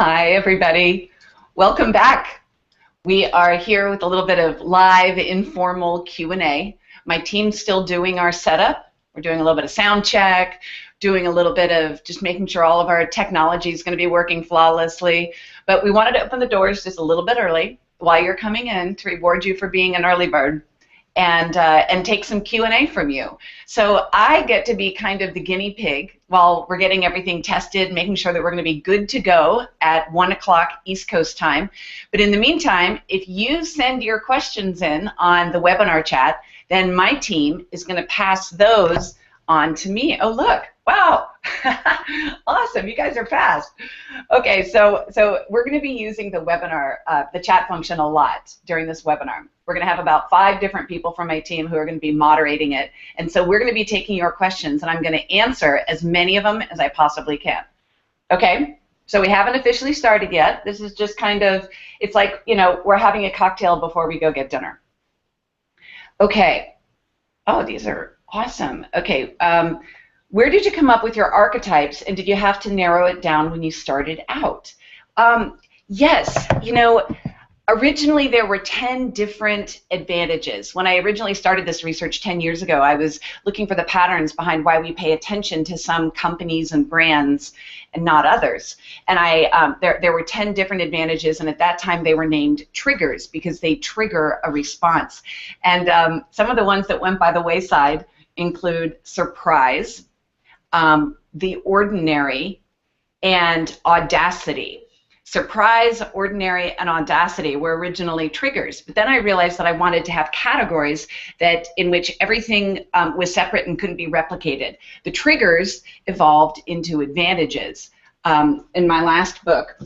Hi, everybody. Welcome back. We are here with a little bit of live informal Q&A. My team's still doing our setup. We're doing a little bit of sound check, doing a little bit of just making sure all of our technology is going to be working flawlessly. But we wanted to open the doors just a little bit early while you're coming in to reward you for being an early bird and take some Q&A from you. So I get to be kind of the guinea pig while we're getting everything tested, making sure that we're going to be good to go at 1 o'clock East Coast time. But in the meantime, if you send your questions in on the webinar chat, then my team is going to pass those on to me. Oh, look. Wow. Awesome. You guys are fast. Okay, so we're going to be using the webinar, the chat function a lot during this webinar. We're going to have about 5 different people from my team who are going to be moderating it. And so we're going to be taking your questions, and I'm going to answer as many of them as I possibly can. Okay? So we haven't officially started yet. This is just kind of, it's like, you know, we're having a cocktail before we go get dinner. Okay. Oh, these are awesome. Okay. Where did you come up with your archetypes, and did you have to narrow it down when you started out? Yes, you know, originally there were 10 different advantages. When I originally started this research 10 years ago, I was looking for the patterns behind why we pay attention to some companies and brands and not others. And there were 10 different advantages, and at that time they were named triggers because they trigger a response. And some of the ones that went by the wayside include surprise, the ordinary, and audacity. Surprise, ordinary, and audacity were originally triggers, but then I realized that I wanted to have categories in which everything was separate and couldn't be replicated. The triggers evolved into advantages. In my last book,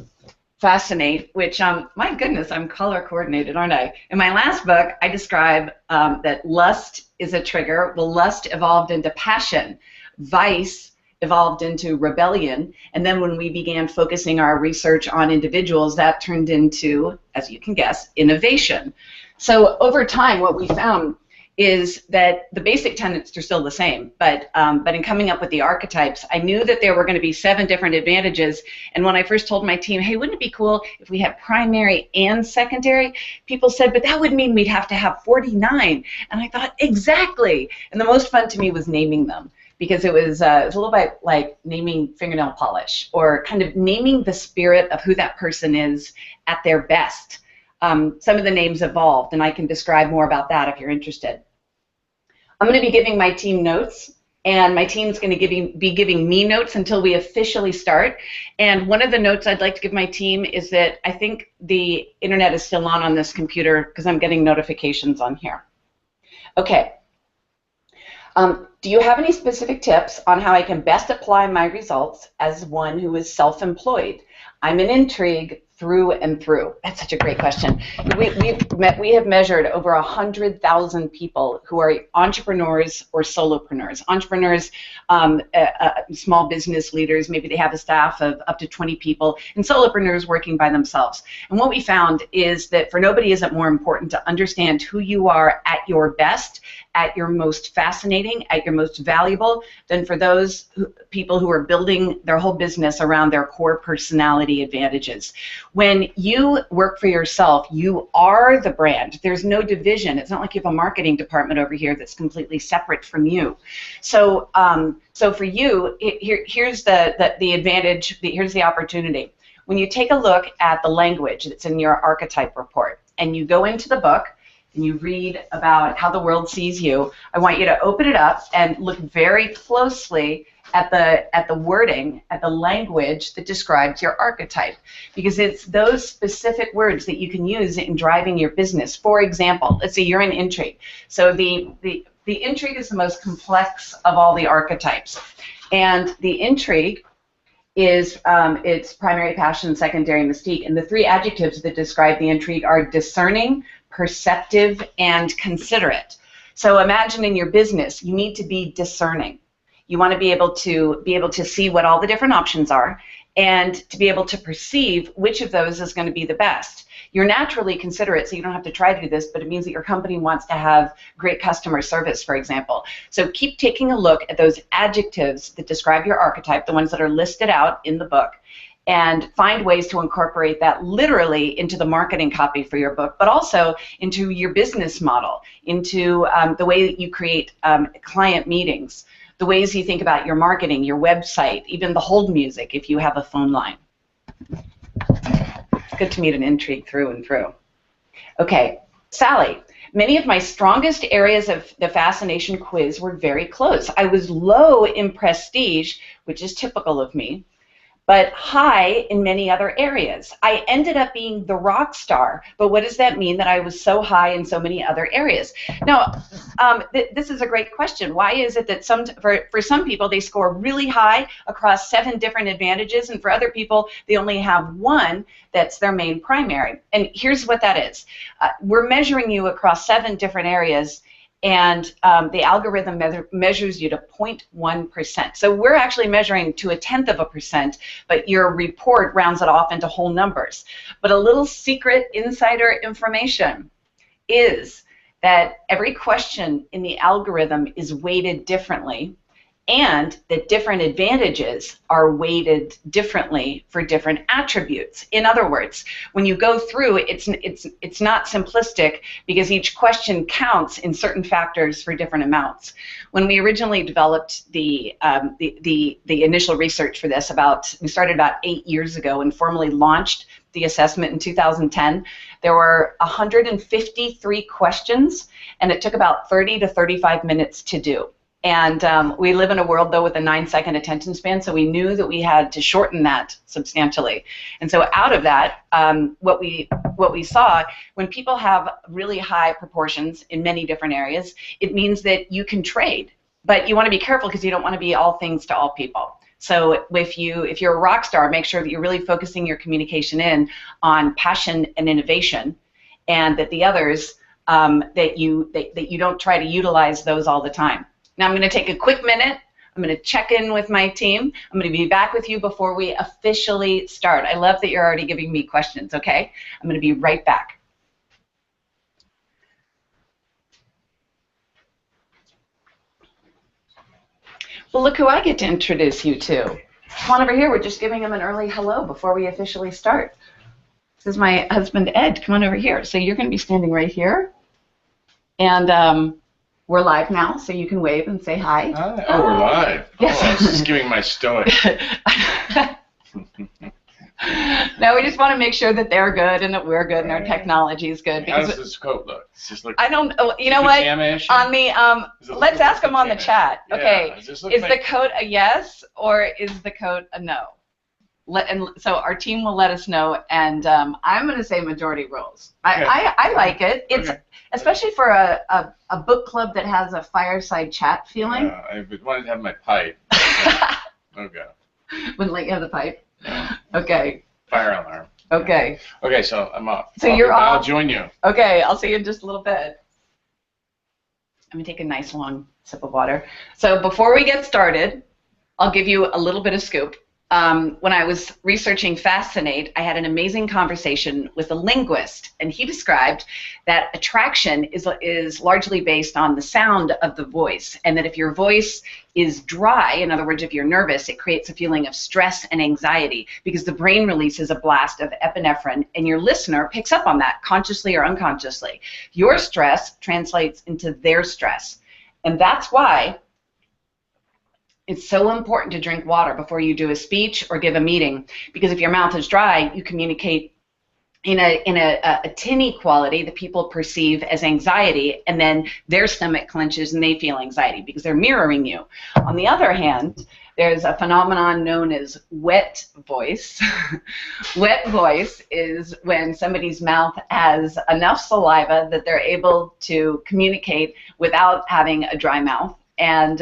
Fascinate, which, my goodness, I'm color coordinated, aren't I? In my last book, I describe that lust is a trigger. Well, lust evolved into passion. Vice evolved into rebellion, and then when we began focusing our research on individuals, that turned into, as you can guess, innovation. So over time, what we found is that the basic tenets are still the same, but in coming up with the archetypes, I knew that there were going to be 7 different advantages, and when I first told my team, hey, wouldn't it be cool if we had primary and secondary, people said, but that would mean we'd have to have 49, and I thought, exactly, and the most fun to me was naming them, because it was a little bit like naming fingernail polish, or kind of naming the spirit of who that person is at their best. Some of the names evolved, and I can describe more about that if you're interested. I'm going to be giving my team notes, and my team's going to be giving me notes until we officially start. And one of the notes I'd like to give my team is that I think the internet is still on this computer because I'm getting notifications on here. Okay. Do you have any specific tips on how I can best apply my results as one who is self-employed? I'm an intrigue through and through. That's such a great question. We have measured over 100,000 people who are entrepreneurs or solopreneurs. Entrepreneurs, small business leaders, maybe they have a staff of up to 20 people, and solopreneurs working by themselves. And what we found is that for nobody is it more important to understand who you are at your best, at your most fascinating, at your most valuable, than for those people who are building their whole business around their core personality advantages. When you work for yourself, you are the brand. There's no division. It's not like you have a marketing department over here that's completely separate from you. So, so for you, here's the advantage. Here's the opportunity. When you take a look at the language that's in your archetype report, and you go into the book, and you read about how the world sees you, I want you to open it up and look very closely at the wording, at the language that describes your archetype, because it's those specific words that you can use in driving your business. For example, let's say you're in intrigue. So the intrigue is the most complex of all the archetypes, and the intrigue is its primary passion, secondary mystique, and the 3 adjectives that describe the intrigue are discerning, perceptive, and considerate. So imagine in your business, you need to be discerning. You want to be able to see what all the different options are, and to be able to perceive which of those is going to be the best. You're naturally considerate, so you don't have to try to do this, but it means that your company wants to have great customer service, for example. So keep taking a look at those adjectives that describe your archetype, the ones that are listed out in the book, and find ways to incorporate that literally into the marketing copy for your book, but also into your business model, into the way that you create client meetings, the ways you think about your marketing, your website, even the hold music if you have a phone line. It's good to meet an intrigue through and through. Okay, Sally. Many of my strongest areas of the Fascination quiz were very close. I was low in prestige, which is typical of me, but high in many other areas. I ended up being the rock star, but what does that mean that I was so high in so many other areas? Now, this is a great question. Why is it that for some people they score really high across 7 different advantages, and for other people they only have one that's their main primary? And here's what that is. We're measuring you across 7 different areas, and the algorithm measures you to 0.1%. So we're actually measuring to 0.1%, but your report rounds it off into whole numbers. But a little secret insider information is that every question in the algorithm is weighted differently, and that different advantages are weighted differently for different attributes. In other words, when you go through, it's not simplistic because each question counts in certain factors for different amounts. When we originally developed the initial research for this, we started about 8 years ago and formally launched the assessment in 2010. There were 153 questions, and it took about 30 to 35 minutes to do. And we live in a world, though, with a 9-second attention span, so we knew that we had to shorten that substantially. And so out of that, what we saw, when people have really high proportions in many different areas, it means that you can trade. But you want to be careful because you don't want to be all things to all people. So if you're a rock star, make sure that you're really focusing your communication in on passion and innovation, and that the others, that you don't try to utilize those all the time. Now I'm going to take a quick minute. I'm going to check in with my team. I'm going to be back with you before we officially start. I love that you're already giving me questions, okay? I'm going to be right back. Well, look who I get to introduce you to. Come on over here. We're just giving him an early hello before we officially start. This is my husband, Ed. Come on over here. So you're going to be standing right here. And we're live now, so you can wave and say hi. Hi. Oh, we're live. Yes. Oh, I was just giving my stoic. No, we just want to make sure that they're good and that we're good and our technology is good. How does this coat look? Does this look? I don't. You know what? On the let's ask them on the chat. Okay. Is the coat a yes or is the coat a no? So our team will let us know, and I'm going to say majority rules. I like it. It's especially for a book club that has a fireside chat feeling. I wanted to have my pipe. Okay. Wouldn't let you have the pipe. Okay. Fire alarm. Okay. Okay, so I'm off. So you're off. I'll join you. Okay, I'll see you in just a little bit. I'm going to take a nice long sip of water. So before we get started, I'll give you a little bit of scoop. When I was researching Fascinate, I had an amazing conversation with a linguist, and he described that attraction is largely based on the sound of the voice, and that if your voice is dry, in other words, if you're nervous, it creates a feeling of stress and anxiety because the brain releases a blast of epinephrine, and your listener picks up on that consciously or unconsciously. Your stress translates into their stress, and that's why it's so important to drink water before you do a speech or give a meeting, because if your mouth is dry, you communicate in a tinny quality that people perceive as anxiety, and then their stomach clenches and they feel anxiety because they're mirroring you. On the other hand, there's a phenomenon known as wet voice. Wet voice is when somebody's mouth has enough saliva that they're able to communicate without having a dry mouth. And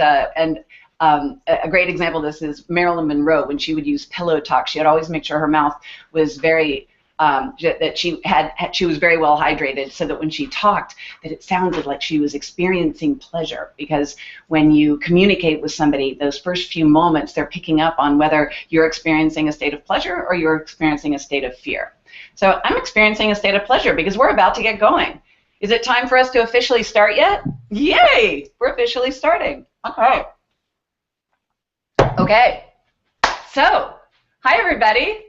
a great example of this is Marilyn Monroe. When she would use pillow talk, she would always make sure her mouth was very, that she was very well hydrated, so that when she talked, that it sounded like she was experiencing pleasure. Because when you communicate with somebody, those first few moments, they're picking up on whether you're experiencing a state of pleasure or you're experiencing a state of fear. So I'm experiencing a state of pleasure because we're about to get going. Is it time for us to officially start yet? Yay! We're officially starting. Okay. Okay, so, hi everybody.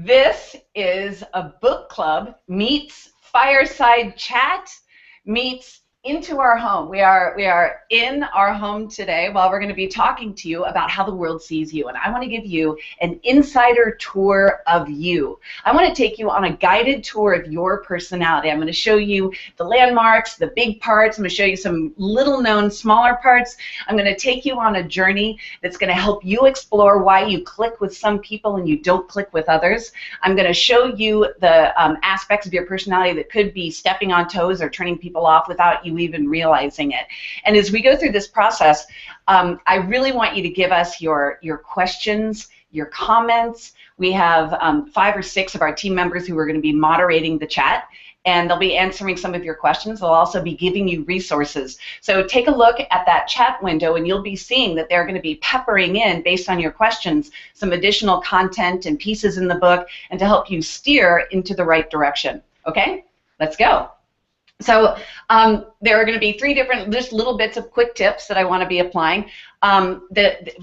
This is a book club meets fireside chat meets into our home. We are in our home today while we're going to be talking to you about how the world sees you. And I want to give you an insider tour of you. I want to take you on a guided tour of your personality. I'm going to show you the landmarks, the big parts. I'm going to show you some little known smaller parts. I'm going to take you on a journey that's going to help you explore why you click with some people and you don't click with others. I'm going to show you the aspects of your personality that could be stepping on toes or turning people off without you even realizing it. And as we go through this process, I really want you to give us your questions, your comments. We have 5 or 6 of our team members who are going to be moderating the chat, and they'll be answering some of your questions. They'll also be giving you resources. So take a look at that chat window, and you'll be seeing that they're going to be peppering in, based on your questions, some additional content and pieces in the book, and to help you steer into the right direction. Okay? Let's go. So there are going to be 3 different, just little bits of quick tips that I want to be applying.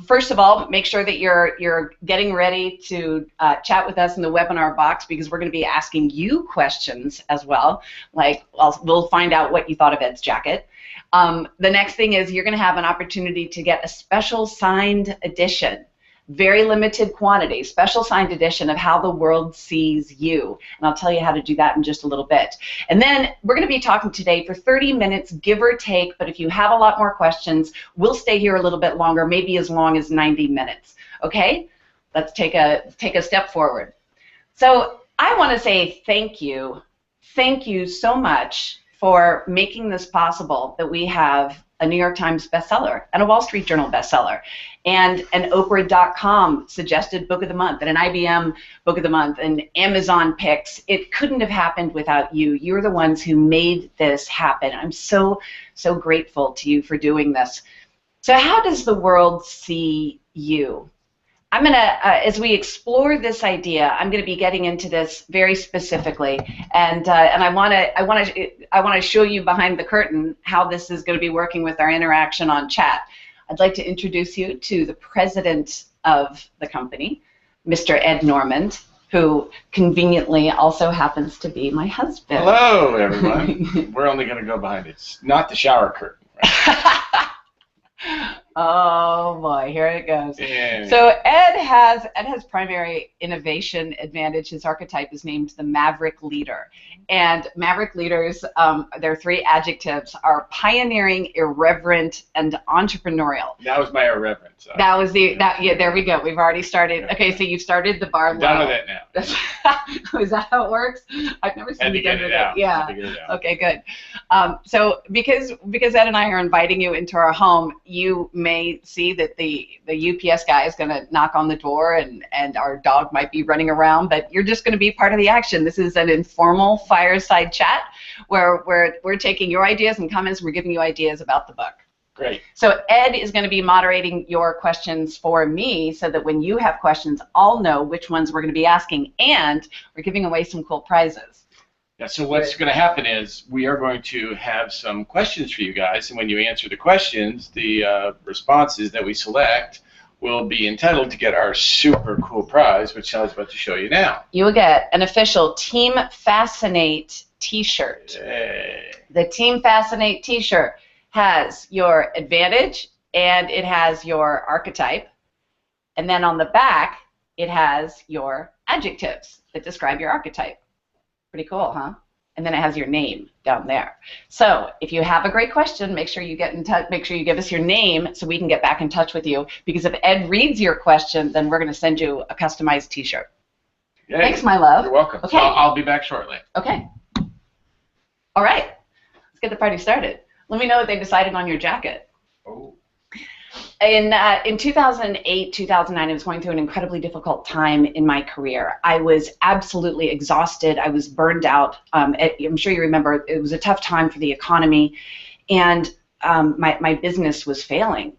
First of all, make sure that you're getting ready to chat with us in the webinar box, because we're going to be asking you questions as well. Like, we'll find out what you thought of Ed's jacket. The next thing is you're going to have an opportunity to get a special signed edition. Very limited quantity, special signed edition of How the World Sees You. And I'll tell you how to do that in just a little bit. And then we're going to be talking today for 30 minutes, give or take, but if you have a lot more questions, we'll stay here a little bit longer, maybe as long as 90 minutes. Okay? Let's take a step forward. So I want to say thank you. Thank you so much for making this possible, that we have a New York Times bestseller and a Wall Street Journal bestseller and an Oprah.com suggested book of the month and an IBM book of the month and Amazon picks. It couldn't have happened without you. You're the ones who made this happen. I'm so, so grateful to you for doing this. So how does the world see you? I'm going to, as we explore this idea, I'm going to be getting into this very specifically, and I want to show you behind the curtain how this is going to be working with our interaction on chat. I'd like to introduce you to the president of the company, Mr. Ed Normand, who conveniently also happens to be my husband. Hello, everyone. We're only going to go behind it, not the shower curtain. Right? Oh boy, here it goes. Yeah. So Ed has primary innovation advantage. His archetype is named the Maverick Leader. And Maverick leaders, their 3 adjectives are pioneering, irreverent, and entrepreneurial. That was my irreverent. So. That was yeah, there we go. We've already started. Okay, so you've started the bar. I'm done with it now. Is that how it works? I've never seen you done with it. Yeah. Okay, good. So because Ed and I are inviting you into our home, you may see that the UPS guy is going to knock on the door and our dog might be running around, but you're just going to be part of the action. This is an informal fireside chat where we're taking your ideas and comments. We're giving you ideas about the book. Great. So Ed is going to be moderating your questions for me, so that when you have questions, I'll know which ones we're going to be asking, and we're giving away some cool prizes. Yeah, so what's going to happen is we are going to have some questions for you guys, and when you answer the questions, the responses that we select will be entitled to get our super cool prize, which I was about to show you now. You will get an official Team Fascinate t-shirt. Yay. The Team Fascinate t-shirt has your advantage and it has your archetype, and then on the back it has your adjectives that describe your archetype. Pretty cool, huh? And then it has your name down there. So if you have a great question, make sure you get in touch. Make sure you give us your name so we can get back in touch with you. Because if Ed reads your question, then we're going to send you a customized T-shirt. Yay. Thanks, my love. You're welcome. Okay. So I'll be back shortly. Okay. All right. Let's get the party started. Let me know if they decided on your jacket. Oh. In 2008, 2009, I was going through an incredibly difficult time in my career. I was absolutely exhausted. I was burned out. I'm sure you remember it was a tough time for the economy, and my business was failing.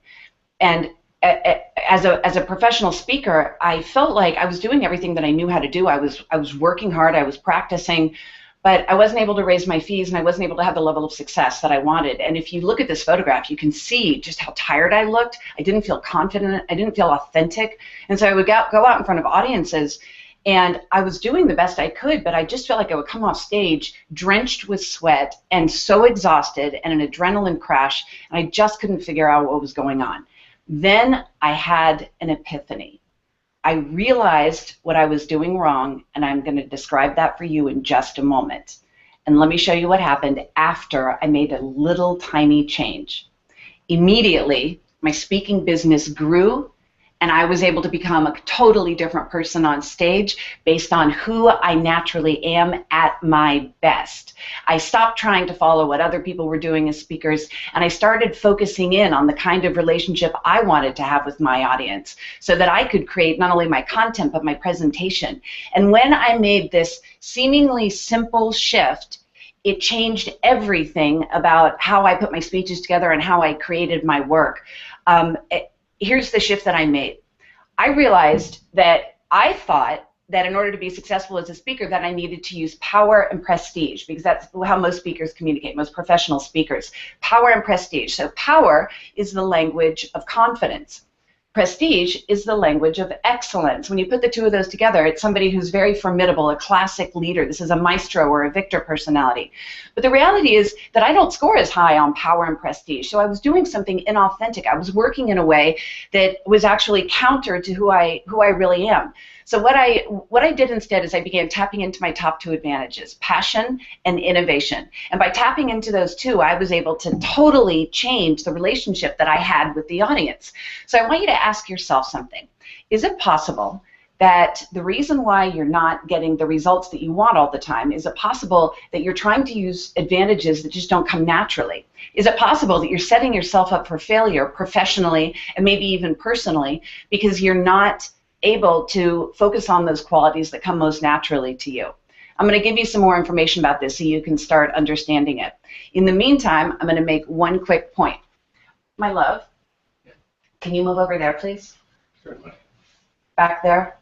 And as a professional speaker, I felt like I was doing everything that I knew how to do. I was working hard. I was practicing. But I wasn't able to raise my fees, and I wasn't able to have the level of success that I wanted. And if you look at this photograph, you can see just how tired I looked. I didn't feel confident. I didn't feel authentic. And so I would go out in front of audiences, And I was doing the best I could, but I just felt like I would come off stage drenched with sweat and so exhausted and an adrenaline crash, and I just couldn't figure out what was going on. Then I had an epiphany. I realized what I was doing wrong, and I'm going to describe that for you in just a moment. And let me show you what happened after I made a little tiny change. Immediately, my speaking business grew, and I was able to become a totally different person on stage based on who I naturally am at my best. I stopped trying to follow what other people were doing as speakers, and I started focusing in on the kind of relationship I wanted to have with my audience so that I could create not only my content, but my presentation. And when I made this seemingly simple shift, it changed everything about how I put my speeches together and how I created my work. Here's the shift that I made. I realized that I thought that in order to be successful as a speaker that I needed to use power and prestige, because that's how most speakers communicate, most professional speakers. Power and prestige. So power is the language of confidence. Prestige is the language of excellence. When you put the two of those together, it's somebody who's very formidable, a classic leader. This is a maestro or a victor personality. But the reality is that I don't score as high on power and prestige. So I was doing something inauthentic. I was working in a way that was actually counter to who I really am. So what I did instead is I began tapping into my top two advantages, passion and innovation. And by tapping into those two, I was able to totally change the relationship that I had with the audience. So I want you to ask yourself something. Is it possible that the reason why you're not getting the results that you want all the time, is it possible that you're trying to use advantages that just don't come naturally? Is it possible that you're setting yourself up for failure professionally and maybe even personally because you're not able to focus on those qualities that come most naturally to you? I'm going to give you some more information about this so you can start understanding it. In the meantime, I'm going to make one quick point. My love, can you move over there, please? Certainly. Back there.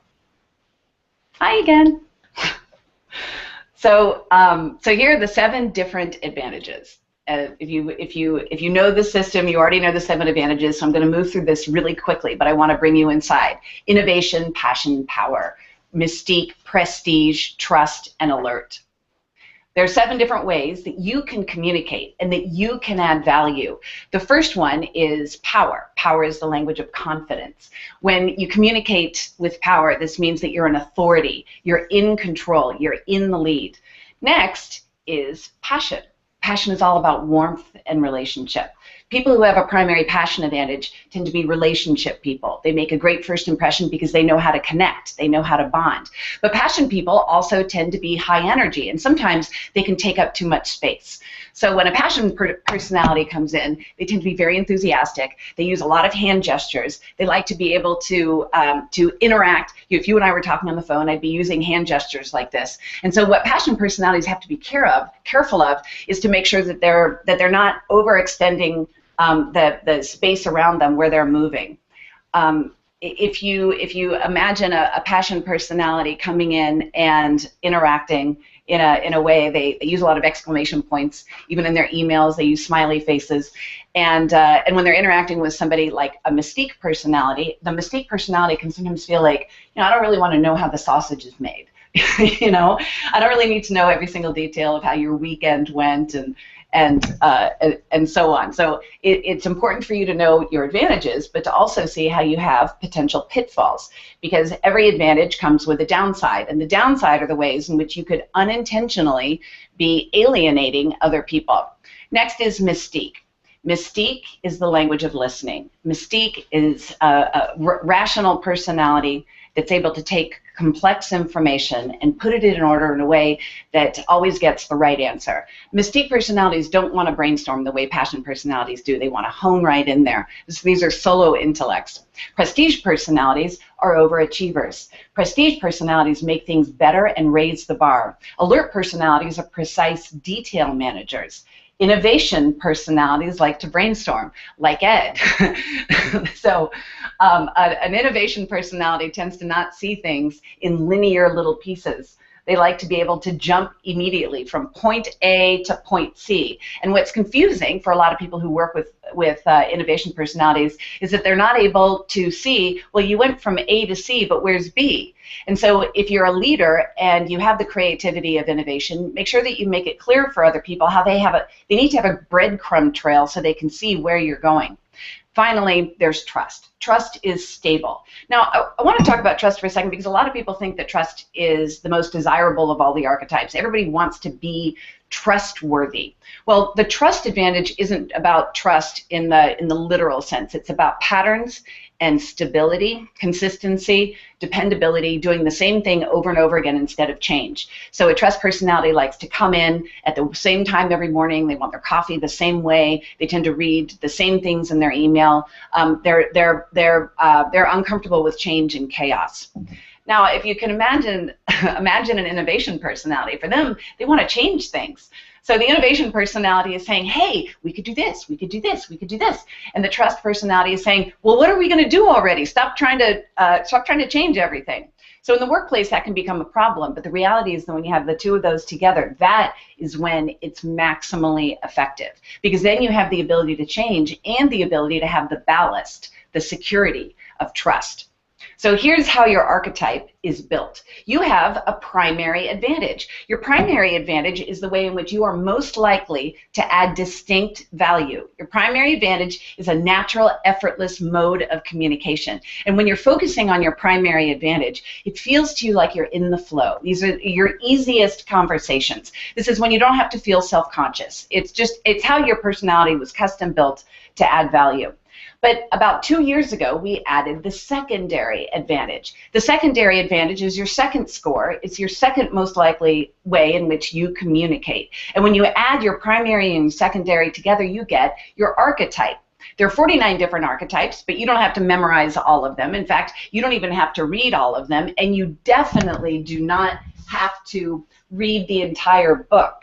Hi again. So here are the 7 different advantages. If you know the system, you already know the 7 advantages, so I'm going to move through this really quickly, but I want to bring you inside. Innovation, passion, power, mystique, prestige, trust, and alert. There are 7 different ways that you can communicate and that you can add value. The first one is power. Power is the language of confidence. When you communicate with power, this means that you're an authority, you're in control, you're in the lead. Next is passion. Passion is all about warmth and relationship. People who have a primary passion advantage tend to be relationship people. They make a great first impression because they know how to connect, they know how to bond. But passion people also tend to be high energy, and sometimes they can take up too much space. So when a passion personality comes in, they tend to be very enthusiastic. They use a lot of hand gestures. They like to be able to interact. If you and I were talking on the phone, I'd be using hand gestures like this. And so what passion personalities have to be careful of is to make sure that they're not overextending the space around them where they're moving. If you imagine a passion personality coming in and interacting in a way, they use a lot of exclamation points. Even in their emails, they use smiley faces. And when they're interacting with somebody like a mystique personality, the mystique personality can sometimes feel like, I don't really want to know how the sausage is made. I don't really need to know every single detail of how your weekend went and so on. So it's important for you to know your advantages, but to also see how you have potential pitfalls, because every advantage comes with a downside, and the downside are the ways in which you could unintentionally be alienating other people. Next is mystique. Mystique is the language of listening. Mystique is a rational personality that's able to take complex information and put it in order in a way that always gets the right answer. Mystique personalities don't want to brainstorm the way passion personalities do. They want to hone right in there. These are solo intellects. Prestige personalities are overachievers. Prestige personalities make things better and raise the bar. Alert personalities are precise detail managers. Innovation personalities like to brainstorm, like Ed. So an innovation personality tends to not see things in linear little pieces. They like to be able to jump immediately from point A to point C. And what's confusing for a lot of people who work with innovation personalities is that they're not able to see, well, you went from A to C, but where's B? And so if you're a leader and you have the creativity of innovation, make sure that you make it clear for other people how they need to have a breadcrumb trail so they can see where you're going. Finally, there's trust. Trust is stable. Now, I want to talk about trust for a second because a lot of people think that trust is the most desirable of all the archetypes. Everybody wants to be trustworthy. Well, the trust advantage isn't about trust in the literal sense. It's about patterns and stability, consistency, dependability, doing the same thing over and over again instead of change. So a trust personality likes to come in at the same time every morning. They want their coffee the same way. They tend to read the same things in their email. They're uncomfortable with change and chaos. Now, if you can imagine an innovation personality, for them, they want to change things. So the innovation personality is saying, hey, we could do this, we could do this, we could do this. And the trust personality is saying, well, what are we going to do already? Stop trying to change everything. So in the workplace, that can become a problem. But the reality is that when you have the two of those together, that is when it's maximally effective. Because then you have the ability to change and the ability to have the ballast, the security of trust. So here's how your archetype is built. You have a primary advantage. Your primary advantage is the way in which you are most likely to add distinct value. Your primary advantage is a natural, effortless mode of communication. And when you're focusing on your primary advantage, it feels to you like you're in the flow. These are your easiest conversations. This is when you don't have to feel self-conscious. It's how your personality was custom built to add value. But about 2 years ago, we added the secondary advantage. The secondary advantage is your second score. It's your second most likely way in which you communicate. And when you add your primary and secondary together, you get your archetype. There are 49 different archetypes, but you don't have to memorize all of them. In fact, you don't even have to read all of them, and you definitely do not have to read the entire book.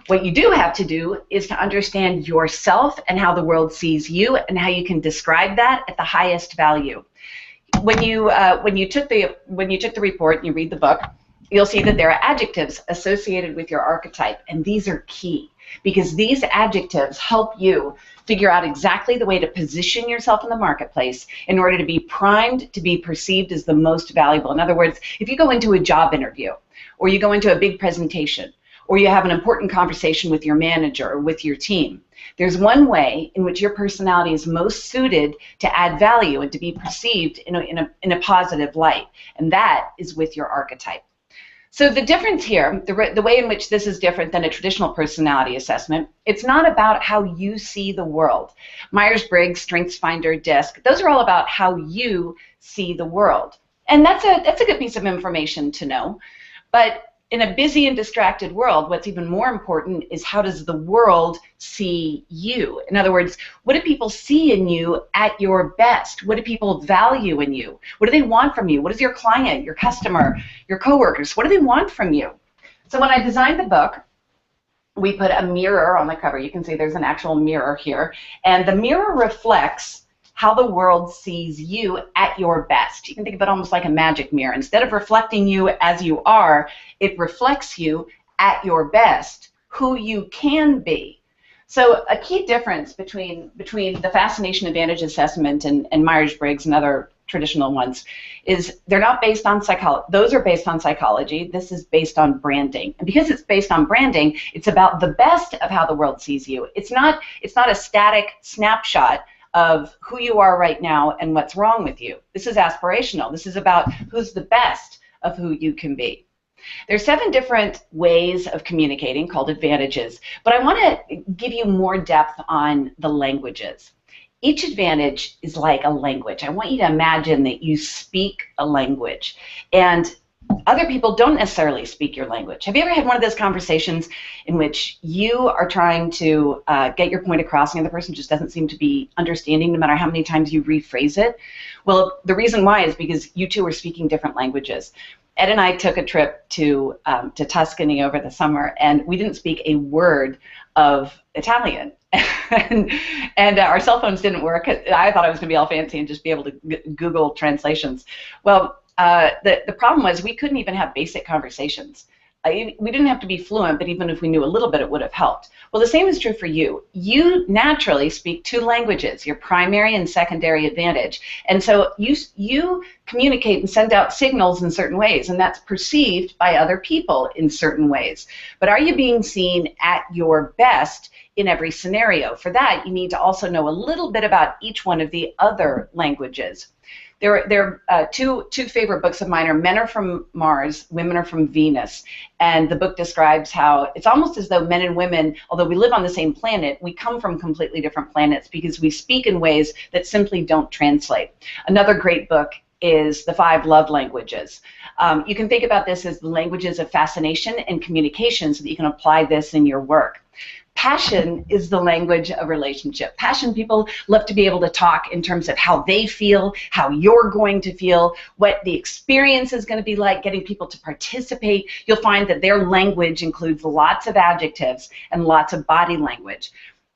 What you do have to do is to understand yourself and how the world sees you and how you can describe that at the highest value. When you took the report and you read the book, you'll see that there are adjectives associated with your archetype, and these are key because these adjectives help you figure out exactly the way to position yourself in the marketplace in order to be primed to be perceived as the most valuable. In other words, if you go into a job interview or you go into a big presentation, or you have an important conversation with your manager or with your team, there's one way in which your personality is most suited to add value and to be perceived in a positive light, and that is with your archetype. So the difference here, the way in which this is different than a traditional personality assessment, it's not about how you see the world. Myers-Briggs, StrengthsFinder, DISC, those are all about how you see the world. And that's a good piece of information to know. But in a busy and distracted world, what's even more important is how does the world see you? In other words, what do people see in you at your best? What do people value in you? What do they want from you? What is your client, your customer, your coworkers? What do they want from you? So when I designed the book, we put a mirror on the cover. You can see there's an actual mirror here. And the mirror reflects how the world sees you at your best. You can think of it almost like a magic mirror. Instead of reflecting you as you are, it reflects you at your best, who you can be. So a key difference between the Fascination Advantage Assessment and Myers-Briggs and other traditional ones is they're not based on psychology. Those are based on psychology. This is based on branding. And because it's based on branding, it's about the best of how the world sees you. It's not a static snapshot of who you are right now and what's wrong with you. This is aspirational. This is about who's the best of who you can be. There's 7 different ways of communicating called advantages, but I want to give you more depth on the languages. Each advantage is like a language. I want you to imagine that you speak a language, and other people don't necessarily speak your language. Have you ever had one of those conversations in which you are trying to get your point across and the other person just doesn't seem to be understanding no matter how many times you rephrase it? Well, the reason why is because you two are speaking different languages. Ed and I took a trip to Tuscany over the summer, and we didn't speak a word of Italian. and our cell phones didn't work. I thought I was going to be all fancy and just be able to Google translations. Well, the problem was we couldn't even have basic conversations. We didn't have to be fluent, but even if we knew a little bit, it would have helped. Well, the same is true for you. You naturally speak 2 languages, your primary and secondary advantage. And so you communicate and send out signals in certain ways, and that's perceived by other people in certain ways. But are you being seen at your best in every scenario? For that, you need to also know a little bit about each one of the other languages. There are two favorite books of mine are Men Are From Mars, Women Are From Venus. And the book describes how it's almost as though men and women, although we live on the same planet, we come from completely different planets because we speak in ways that simply don't translate. Another great book is The 5 Love Languages. You can think about this as the languages of fascination and communication so that you can apply this in your work. Passion is the language of relationship. Passion, people love to be able to talk in terms of how they feel, how you're going to feel, what the experience is going to be like, getting people to participate. You'll find that their language includes lots of adjectives and lots of body language.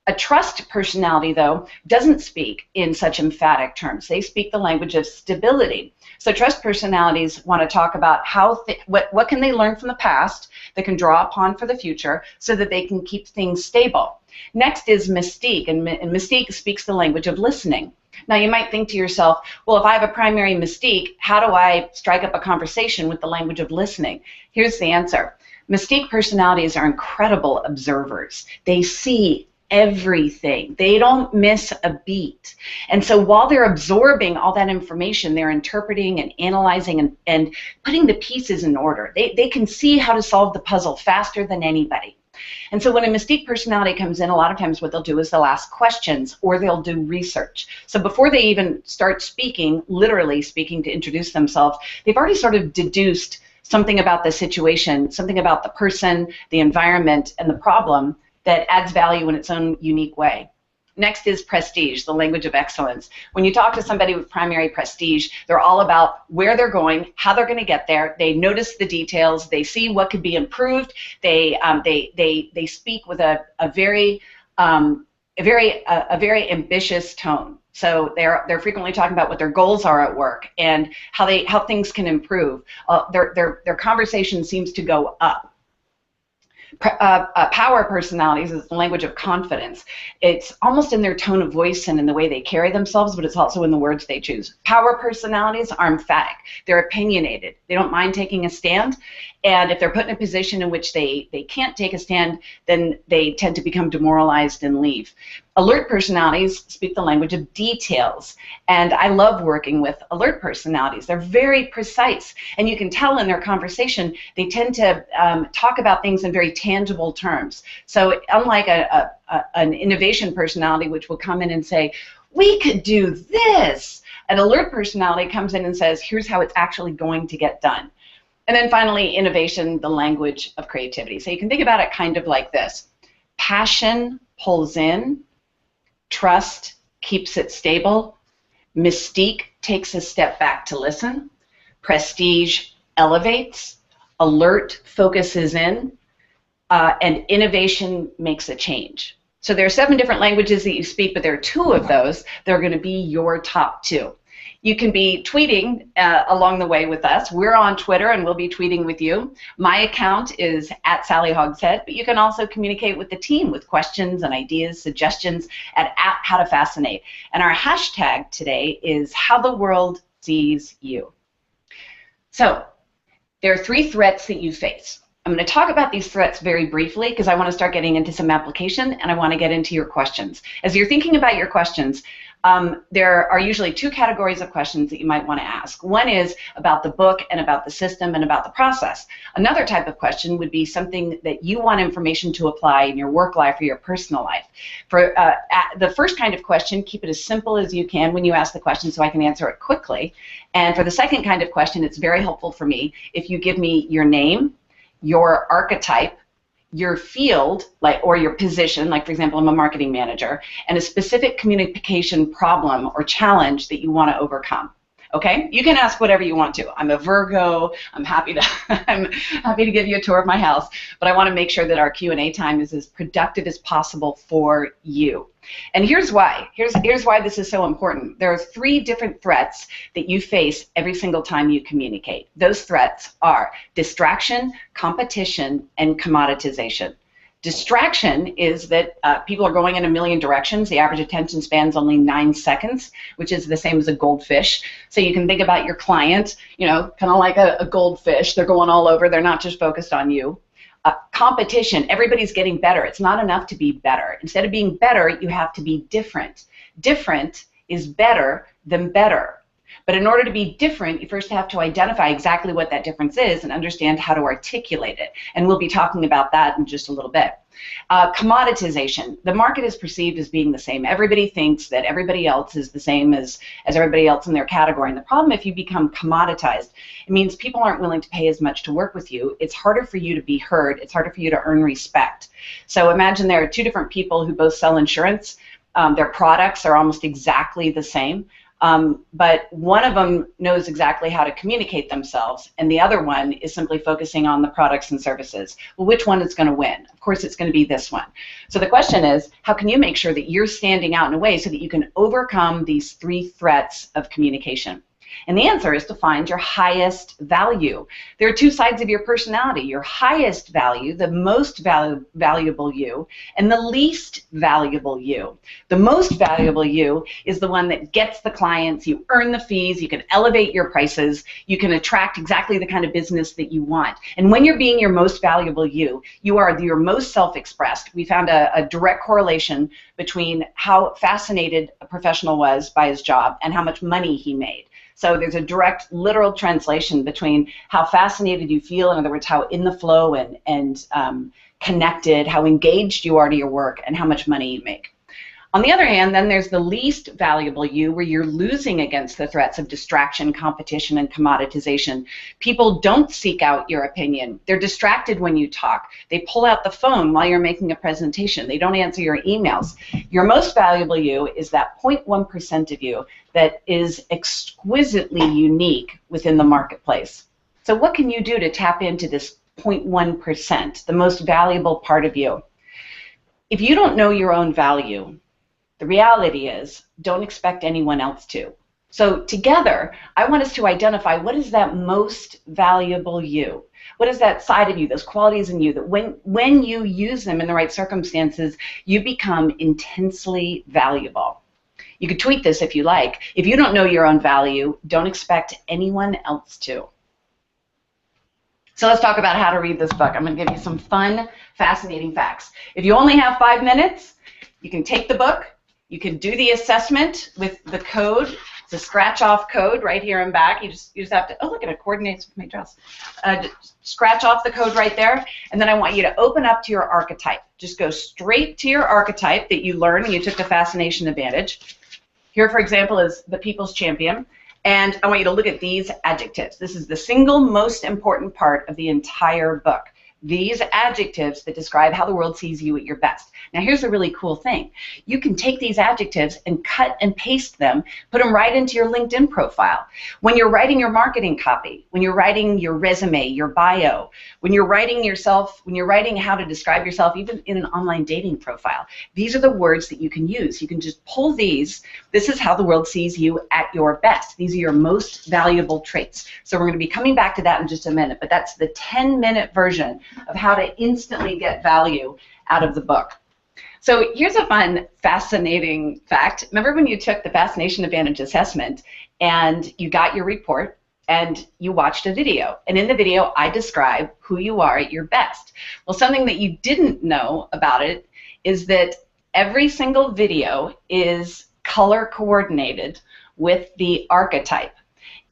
A trust personality, though, doesn't speak in such emphatic terms. They speak the language of stability. So trust personalities want to talk about how what can they learn from the past that can draw upon for the future so that they can keep things stable. Next is Mystique, and Mystique speaks the language of listening. Now you might think to yourself, well, if I have a primary Mystique, how do I strike up a conversation with the language of listening? Here's the answer. Mystique personalities are incredible observers. They see everything. They don't miss a beat. And so while they're absorbing all that information, they're interpreting and analyzing and putting the pieces in order. They can see how to solve the puzzle faster than anybody. And so when a Mystique personality comes in, a lot of times what they'll do is they'll ask questions or they'll do research. So before they even start speaking, literally speaking to introduce themselves, they've already sort of deduced something about the situation, something about the person, the environment, and the problem that adds value in its own unique way. Next is prestige, the language of excellence. When you talk to somebody with primary prestige, they're all about where they're going, how they're going to get there. They notice the details. They see what could be improved. They speak with a very ambitious tone. So they're frequently talking about what their goals are at work and how things can improve. Their conversation seems to go up. Power personalities is the language of confidence. It's almost in their tone of voice and in the way they carry themselves, but it's also in the words they choose. Power personalities are emphatic. They're opinionated. They don't mind taking a stand. And if they're put in a position in which they can't take a stand, then they tend to become demoralized and leave. Alert personalities speak the language of details. And I love working with alert personalities. They're very precise. And you can tell in their conversation, they tend to talk about things in very tangible terms. So unlike an innovation personality, which will come in and say, we could do this, an alert personality comes in and says, here's how it's actually going to get done. And then finally, innovation, the language of creativity. So you can think about it kind of like this. Passion pulls in, trust keeps it stable, mystique takes a step back to listen, prestige elevates, alert focuses in, and innovation makes a change. So there are 7 different languages that you speak, but there are 2 of those that are going to be your top 2. You can be tweeting along the way with us. We're on Twitter, and we'll be tweeting with you. My account is @SallyHogshead, but you can also communicate with the team with questions and ideas, suggestions at @HowToFascinate. And our hashtag today is How the World Sees You. So there are 3 threats that you face. I'm going to talk about these threats very briefly because I want to start getting into some application, and I want to get into your questions. As you're thinking about your questions, there are usually 2 categories of questions that you might want to ask. One is about the book and about the system and about the process. Another type of question would be something that you want information to apply in your work life or your personal life. For the first kind of question, keep it as simple as you can when you ask the question so I can answer it quickly. And for the second kind of question, it's very helpful for me if you give me your name, your archetype, your field, or your position, like for example, I'm a marketing manager, and a specific communication problem or challenge that you want to overcome. Okay? You can ask whatever you want to. I'm a Virgo. I'm happy to give you a tour of my house, but I want to make sure that our Q&A time is as productive as possible for you. And here's why. Here's why this is so important. There are 3 different threats that you face every single time you communicate. Those threats are distraction, competition, and commoditization. Distraction is that people are going in a million directions. The average attention span is only 9 seconds, which is the same as a goldfish. So you can think about your client, kind of like a goldfish. They're going all over. They're not just focused on you. Competition, everybody's getting better. It's not enough to be better. Instead of being better, you have to be different. Different is better than better. But in order to be different, you first have to identify exactly what that difference is and understand how to articulate it. And we'll be talking about that in just a little bit. Commoditization. The market is perceived as being the same. Everybody thinks that everybody else is the same as everybody else in their category. And the problem, if you become commoditized, it means people aren't willing to pay as much to work with you. It's harder for you to be heard. It's harder for you to earn respect. So imagine there are 2 different people who both sell insurance. Their products are almost exactly the same. But one of them knows exactly how to communicate themselves, and the other one is simply focusing on the products and services. Well, which one is going to win? Of course, it's going to be this one. So the question is, how can you make sure that you're standing out in a way so that you can overcome these 3 threats of communication? And the answer is to find your highest value. There are 2 sides of your personality: your highest value, the most valuable you, and the least valuable you. The most valuable you is the one that gets the clients, you earn the fees, you can elevate your prices, you can attract exactly the kind of business that you want. And when you're being your most valuable you, you are your most self-expressed. We found a direct correlation between how fascinated a professional was by his job and how much money he made. So there's a direct literal translation between how fascinated you feel, in other words, how in the flow and connected, how engaged you are to your work, and how much money you make. On the other hand, then there's the least valuable you, where you're losing against the threats of distraction, competition, and commoditization. People don't seek out your opinion. They're distracted when you talk. They pull out the phone while you're making a presentation. They don't answer your emails. Your most valuable you is that 0.1% of you that is exquisitely unique within the marketplace. So what can you do to tap into this 0.1%, the most valuable part of you? If you don't know your own value, the reality is, don't expect anyone else to. So together, I want us to identify what is that most valuable you. What is that side of you, those qualities in you that when you use them in the right circumstances, you become intensely valuable. You could tweet this if you like. If you don't know your own value, don't expect anyone else to. So let's talk about how to read this book. I'm going to give you some fun, fascinating facts. If you only have 5 minutes, you can take the book. You can do the assessment with the code. It's a scratch-off code right here and back. You just have to, oh, look at it, coordinates with my dress. Scratch off the code right there, and then I want you to open up to your archetype. Just go straight to your archetype that you learned when you took the Fascination Advantage. Here, for example, is the People's Champion. And I want you to look at these adjectives. This is the single most important part of the entire book. These adjectives that describe how the world sees you at your best. Now here's the really cool thing. You can take these adjectives and cut and paste them, put them right into your LinkedIn profile. When you're writing your marketing copy, when you're writing your resume, your bio, when you're writing how to describe yourself, even in an online dating profile, these are the words that you can use. You can just pull these. This is how the world sees you at your best. These are your most valuable traits. So we're going to be coming back to that in just a minute, but that's the 10-minute version of how to instantly get value out of the book. So here's a fun, fascinating fact. Remember when you took the Fascination Advantage assessment and you got your report and you watched a video? And in the video, I describe who you are at your best. Well, something that you didn't know about it is that every single video is color coordinated with the archetype.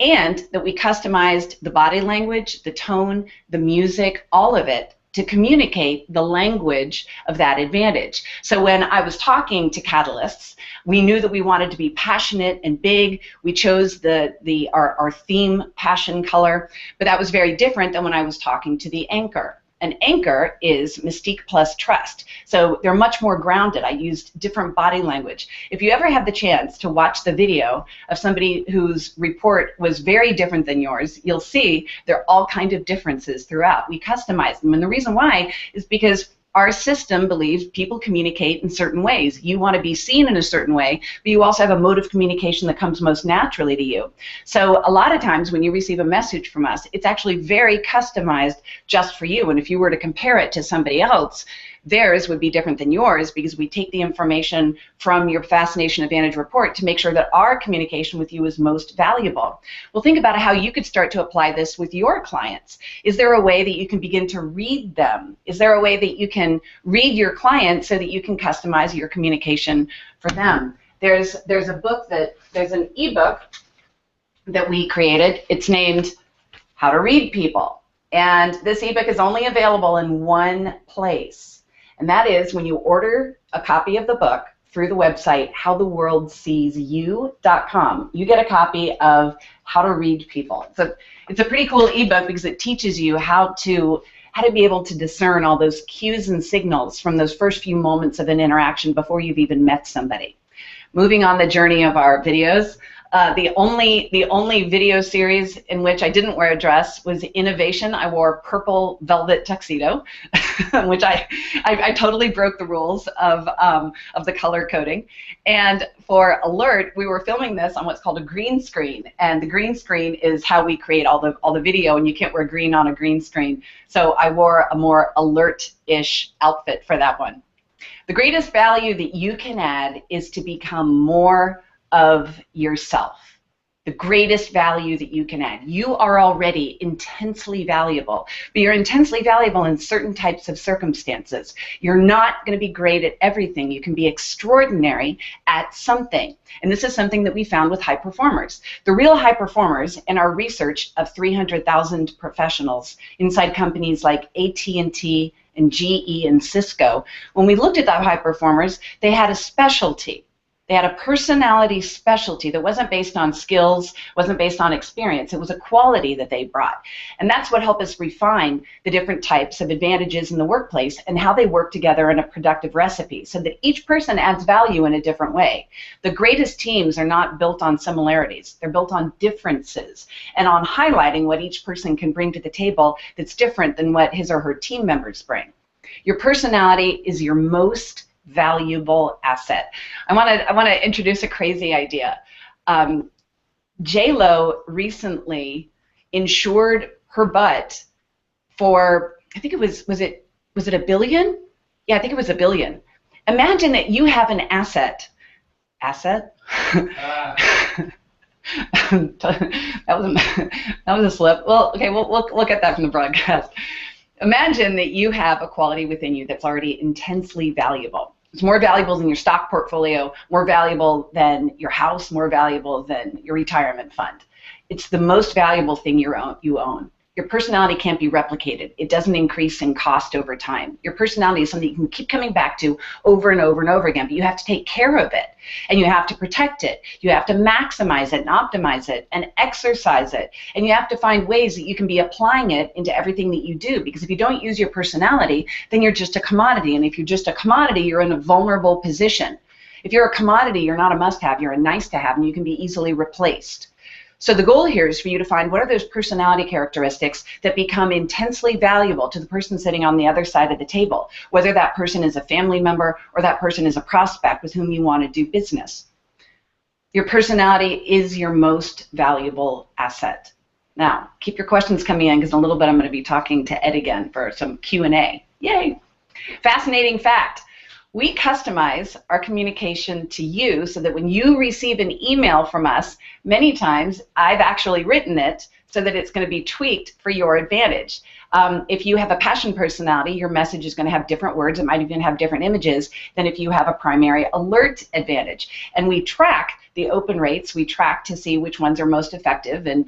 And that we customized the body language, the tone, the music, all of it to communicate the language of that advantage. So when I was talking to catalysts, we knew that we wanted to be passionate and big. We chose our theme passion color, but that was very different than when I was talking to the anchor. An anchor is mystique plus trust. So they're much more grounded. I used different body language. If you ever have the chance to watch the video of somebody whose report was very different than yours, you'll see there are all kinds of differences throughout. We customized them. And the reason why is because our system believes people communicate in certain ways. You want to be seen in a certain way, but you also have a mode of communication that comes most naturally to you. So a lot of times when you receive a message from us, it's actually very customized just for you. And if you were to compare it to somebody else, theirs would be different than yours, because we take the information from your Fascination Advantage report to make sure that our communication with you is most valuable. Well, think about how you could start to apply this with your clients. Is there a way that you can begin to read them? Is there a way that you can read your clients so that you can customize your communication for them? There's an ebook that we created. It's named How to Read People. And this ebook is only available in one place. And that is when you order a copy of the book through the website howtheworldseesyou.com. You get a copy of How to Read People. It's a pretty cool ebook because it teaches you how to be able to discern all those cues and signals from those first few moments of an interaction before you've even met somebody. Moving on the journey of our videos, the only video series in which I didn't wear a dress was Innovation. I wore a purple velvet tuxedo, which I totally broke the rules of the color coding. And for Alert, we were filming this on what's called a green screen, and the green screen is how we create all the video, and you can't wear green on a green screen. So I wore a more alert-ish outfit for that one. The greatest value that you can add is to become more of yourself. The greatest value that you can add. You are already intensely valuable, but you're intensely valuable in certain types of circumstances. You're not going to be great at everything. You can be extraordinary at something. And this is something that we found with high performers. The real high performers in our research of 300,000 professionals inside companies like AT&T and GE and Cisco, when we looked at the high performers, they had a specialty. They had a personality specialty that wasn't based on skills, wasn't based on experience. It was a quality that they brought. And that's what helped us refine the different types of advantages in the workplace and how they work together in a productive recipe so that each person adds value in a different way. The greatest teams are not built on similarities. They're built on differences and on highlighting what each person can bring to the table that's different than what his or her team members bring. Your personality is your most valuable asset. I want to introduce a crazy idea. J-Lo recently insured her butt for, I think it was it $1 billion? Yeah, I think it was $1 billion. Imagine that you have an asset. Asset? That was a slip. Well, okay, we'll get that from the broadcast. Imagine that you have a quality within you that's already intensely valuable. It's more valuable than your stock portfolio, more valuable than your house, more valuable than your retirement fund. It's the most valuable thing you own. Your personality can't be replicated. It doesn't increase in cost over time. Your personality is something you can keep coming back to over and over and over again, but you have to take care of it, and you have to protect it. You have to maximize it and optimize it and exercise it, and you have to find ways that you can be applying it into everything that you do, because if you don't use your personality, then you're just a commodity, and if you're just a commodity, you're in a vulnerable position. If you're a commodity, you're not a must-have, you're a nice-to-have, and you can be easily replaced. So the goal here is for you to find what are those personality characteristics that become intensely valuable to the person sitting on the other side of the table, whether that person is a family member or that person is a prospect with whom you want to do business. Your personality is your most valuable asset. Now, keep your questions coming in because in a little bit I'm going to be talking to Ed again for some Q&A. Yay! Fascinating fact. We customize our communication to you so that when you receive an email from us, many times I've actually written it so that it's going to be tweaked for your advantage. If you have a passion personality, your message is going to have different words. It might even have different images than if you have a primary alert advantage. And we track the open rates. We track to see which ones are most effective. And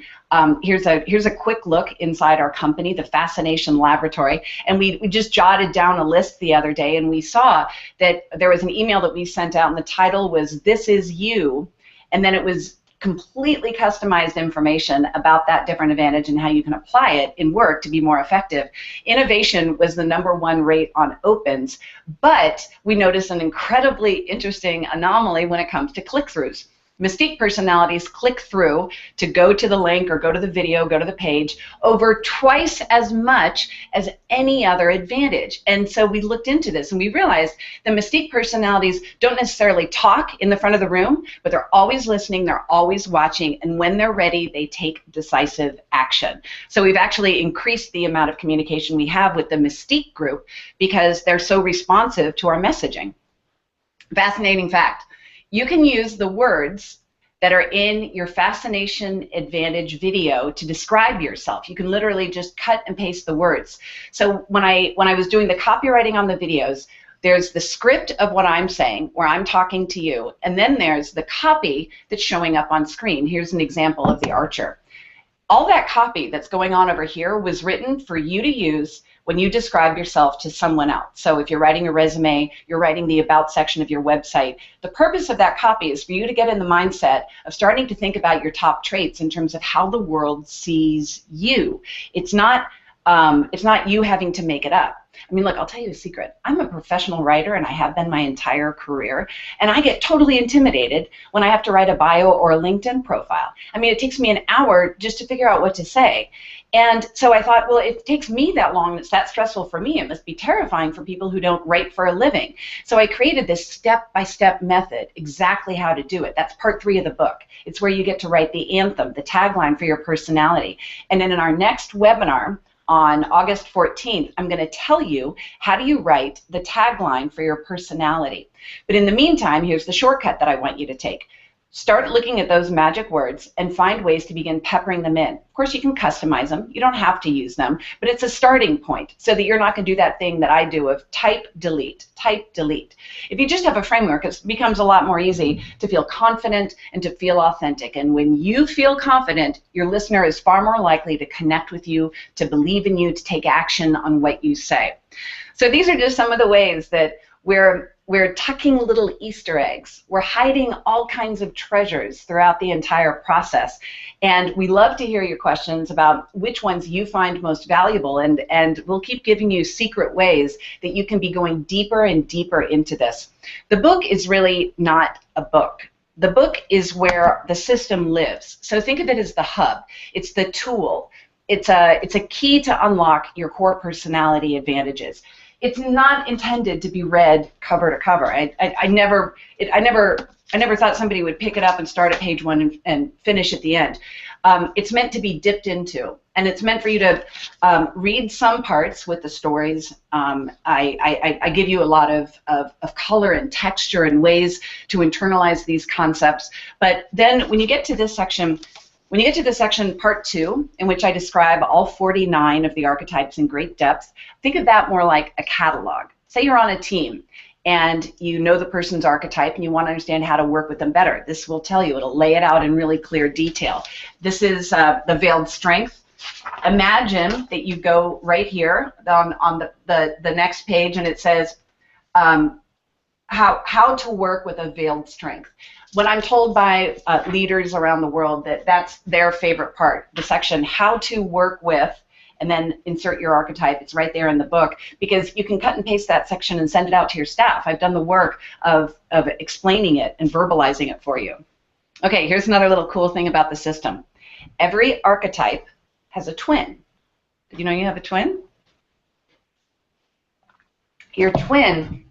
here's a quick look inside our company, the Fascination Laboratory. And we just jotted down a list the other day, and we saw that there was an email that we sent out, and the title was "This Is You," and then it was completely customized information about that different advantage and how you can apply it in work to be more effective. Innovation was the #1 rate on opens, but we noticed an incredibly interesting anomaly when it comes to click-throughs. Mystique personalities click through to go to the link or go to the video, go to the page, over twice as much as any other advantage. And so we looked into this and we realized the Mystique personalities don't necessarily talk in the front of the room, but they're always listening, they're always watching, and when they're ready, they take decisive action. So we've actually increased the amount of communication we have with the Mystique group because they're so responsive to our messaging. Fascinating fact. You can use the words that are in your Fascination Advantage video to describe yourself. You can literally just cut and paste the words. So when I was doing the copywriting on the videos, there's the script of what I'm saying, where I'm talking to you, and then there's the copy that's showing up on screen. Here's an example of the archer. All that copy that's going on over here was written for you to use when you describe yourself to someone else. So if you're writing a resume, you're writing the about section of your website, the purpose of that copy is for you to get in the mindset of starting to think about your top traits in terms of how the world sees you. It's not you having to make it up. I mean, look, I'll tell you a secret. I'm a professional writer, and I have been my entire career, and I get totally intimidated when I have to write a bio or a LinkedIn profile. I mean, it takes me an hour just to figure out what to say. And so I thought, well, if it takes me that long, it's that stressful for me, it must be terrifying for people who don't write for a living. So I created this step-by-step method, exactly how to do it. That's part 3 of the book. It's where you get to write the anthem, the tagline for your personality. And then in our next webinar, on August 14th, I'm going to tell you how do you write the tagline for your personality. But in the meantime, here's the shortcut that I want you to take. Start looking at those magic words and find ways to begin peppering them in. Of course, you can customize them. You don't have to use them, but it's a starting point so that you're not going to do that thing that I do of type, delete, type, delete. If you just have a framework, it becomes a lot more easy to feel confident and to feel authentic. And when you feel confident, your listener is far more likely to connect with you, to believe in you, to take action on what you say. So these are just some of the ways that we're tucking little Easter eggs. We're hiding all kinds of treasures throughout the entire process. And we love to hear your questions about which ones you find most valuable, and we'll keep giving you secret ways that you can be going deeper and deeper into this. The book is really not a book. The book is where the system lives. So think of it as the hub. It's the tool. It's a key to unlock your core personality advantages. It's not intended to be read cover to cover. I never thought somebody would pick it up and start at page 1 and finish at the end. It's meant to be dipped into, and it's meant for you to read some parts with the stories. I give you a lot of color and texture and ways to internalize these concepts. But then when you get to this section, part 2, in which I describe all 49 of the archetypes in great depth, think of that more like a catalog. Say you're on a team and you know the person's archetype and you want to understand how to work with them better. This will tell you. It'll lay it out in really clear detail. This is the veiled strength. Imagine that you go right here on the next page, and it says how to work with a veiled strength. When I'm told by leaders around the world that that's their favorite part, the section how to work with, and then insert your archetype, it's right there in the book, because you can cut and paste that section and send it out to your staff. I've done the work of explaining it and verbalizing it for you. Okay, here's another little cool thing about the system. Every archetype has a twin. Did you know you have a twin? Your twin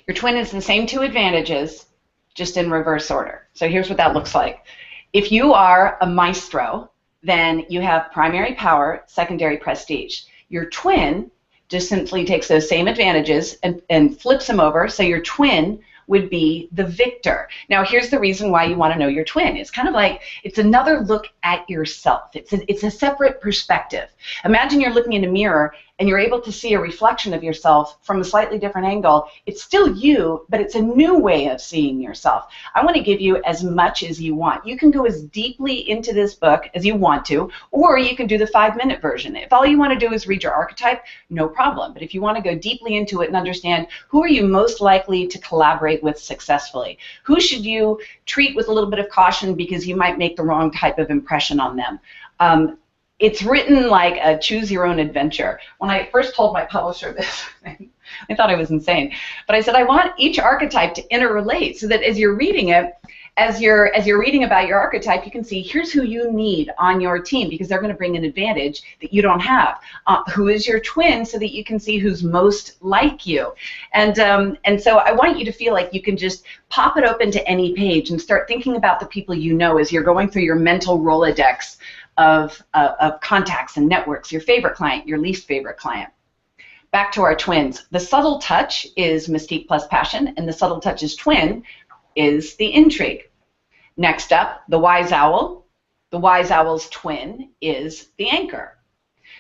is the same 2 advantages, just in reverse order. So here's what that looks like. If you are a maestro, then you have primary power, secondary prestige. Your twin just simply takes those same advantages and flips them over, so your twin would be the victor. Now, here's the reason why you want to know your twin. It's kind of like, it's another look at yourself. It's a separate perspective. Imagine you're looking in a mirror and you're able to see a reflection of yourself from a slightly different angle. It's still you, but it's a new way of seeing yourself. I want to give you as much as you want. You can go as deeply into this book as you want to, or you can do the 5-minute version. If all you want to do is read your archetype, no problem. But if you want to go deeply into it and understand who are you most likely to collaborate with successfully, who should you treat with a little bit of caution because you might make the wrong type of impression on them. It's written like a choose your own adventure. When I first told my publisher this, I thought I was insane. But I said, I want each archetype to interrelate so that as you're reading it, as you're reading about your archetype, you can see here's who you need on your team because they're going to bring an advantage that you don't have. Who is your twin so that you can see who's most like you. And so I want you to feel like you can just pop it open to any page and start thinking about the people you know as you're going through your mental Rolodex of contacts and networks, your favorite client, your least favorite client. Back to our twins. The subtle touch is mystique plus passion, and the subtle touch's twin is the intrigue. Next up, the wise owl. The wise owl's twin is the anchor.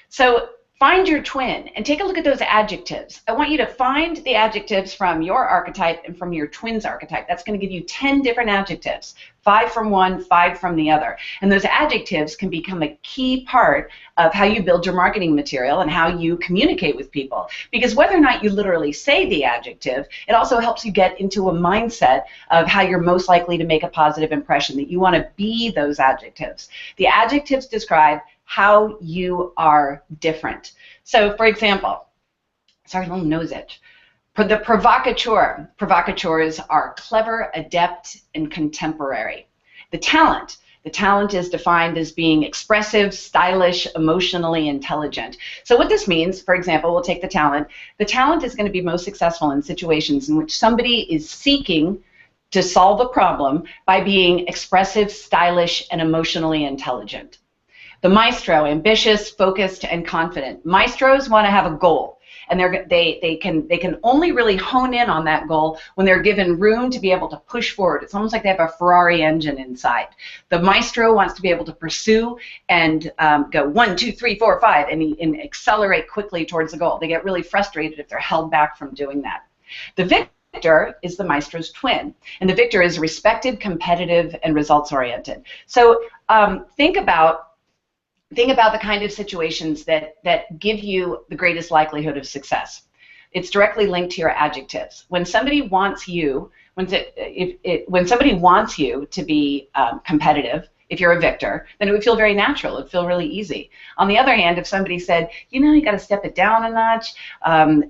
So find your twin and take a look at those adjectives. I want you to find the adjectives from your archetype and from your twin's archetype. That's going to give you 10 different adjectives, 5 from one, 5 from the other. And those adjectives can become a key part of how you build your marketing material and how you communicate with people. Because whether or not you literally say the adjective, it also helps you get into a mindset of how you're most likely to make a positive impression, that you want to be those adjectives. The adjectives describe how you are different. So, for example, sorry, a little nose itch. The provocateur. Provocateurs are clever, adept, and contemporary. The talent. The talent is defined as being expressive, stylish, emotionally intelligent. So what this means, for example, we'll take the talent. The talent is going to be most successful in situations in which somebody is seeking to solve a problem by being expressive, stylish, and emotionally intelligent. The maestro, ambitious, focused, and confident. Maestros want to have a goal, and they can only really hone in on that goal when they're given room to be able to push forward. It's almost like they have a Ferrari engine inside. The maestro wants to be able to pursue and go 1, 2, 3, 4, 5, and accelerate quickly towards the goal. They get really frustrated if they're held back from doing that. The victor is the maestro's twin, and the victor is respected, competitive, and results-oriented. So think about the kind of situations that give you the greatest likelihood of success. It's directly linked to your adjectives. When somebody wants you, when somebody wants you to be competitive, if you're a victor, then it would feel very natural. It would feel really easy. On the other hand, if somebody said, you know, you got to step it down a notch.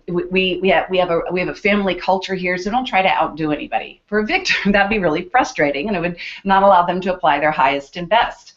We have a family culture here, so don't try to outdo anybody. For a victor, that'd be really frustrating, and it would not allow them to apply their highest and best.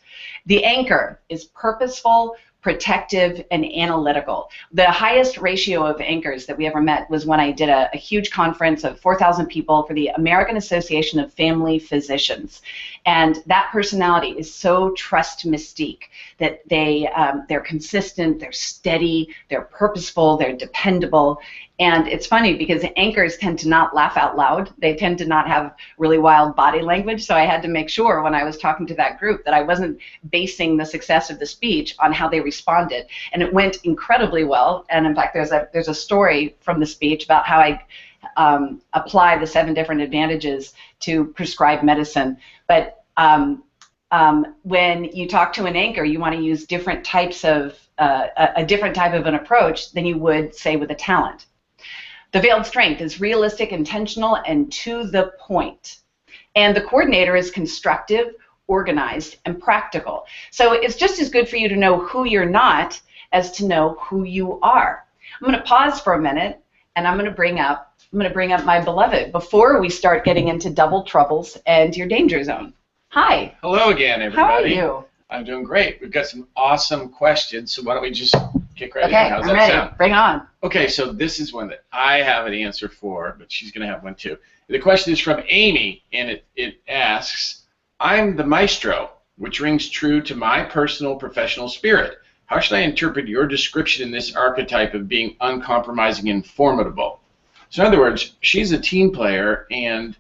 The anchor is purposeful, protective, and analytical. The highest ratio of anchors that we ever met was when I did a huge conference of 4,000 people for the American Association of Family Physicians. And that personality is so trust mystique that they're consistent, they're steady, they're purposeful, they're dependable. And it's funny because anchors tend to not laugh out loud. They tend to not have really wild body language. So I had to make sure when I was talking to that group that I wasn't basing the success of the speech on how they responded. And it went incredibly well. And in fact, there's a story from the speech about how I apply the 7 different advantages to prescribed medicine. But when you talk to an anchor, you want to use different types of a different type of an approach than you would say with a talent. The veiled strength is realistic, intentional, and to the point. And the coordinator is constructive, organized, and practical. So it's just as good for you to know who you're not as to know who you are. I'm going to pause for a minute, and I'm going to bring up my beloved before we start getting into double troubles and your danger zone. Hi. Hello again, everybody. How are you? I'm doing great. We've got some awesome questions, so why don't we just kick right in? How's I'm that ready. sound? Bring on. Okay, so this is one that I have an answer for, but she's going to have one too. The question is from Amy, and it asks, I'm the maestro, which rings true to my personal professional spirit. How should I interpret your description in this archetype of being uncompromising and formidable? So in other words, she's a team player, and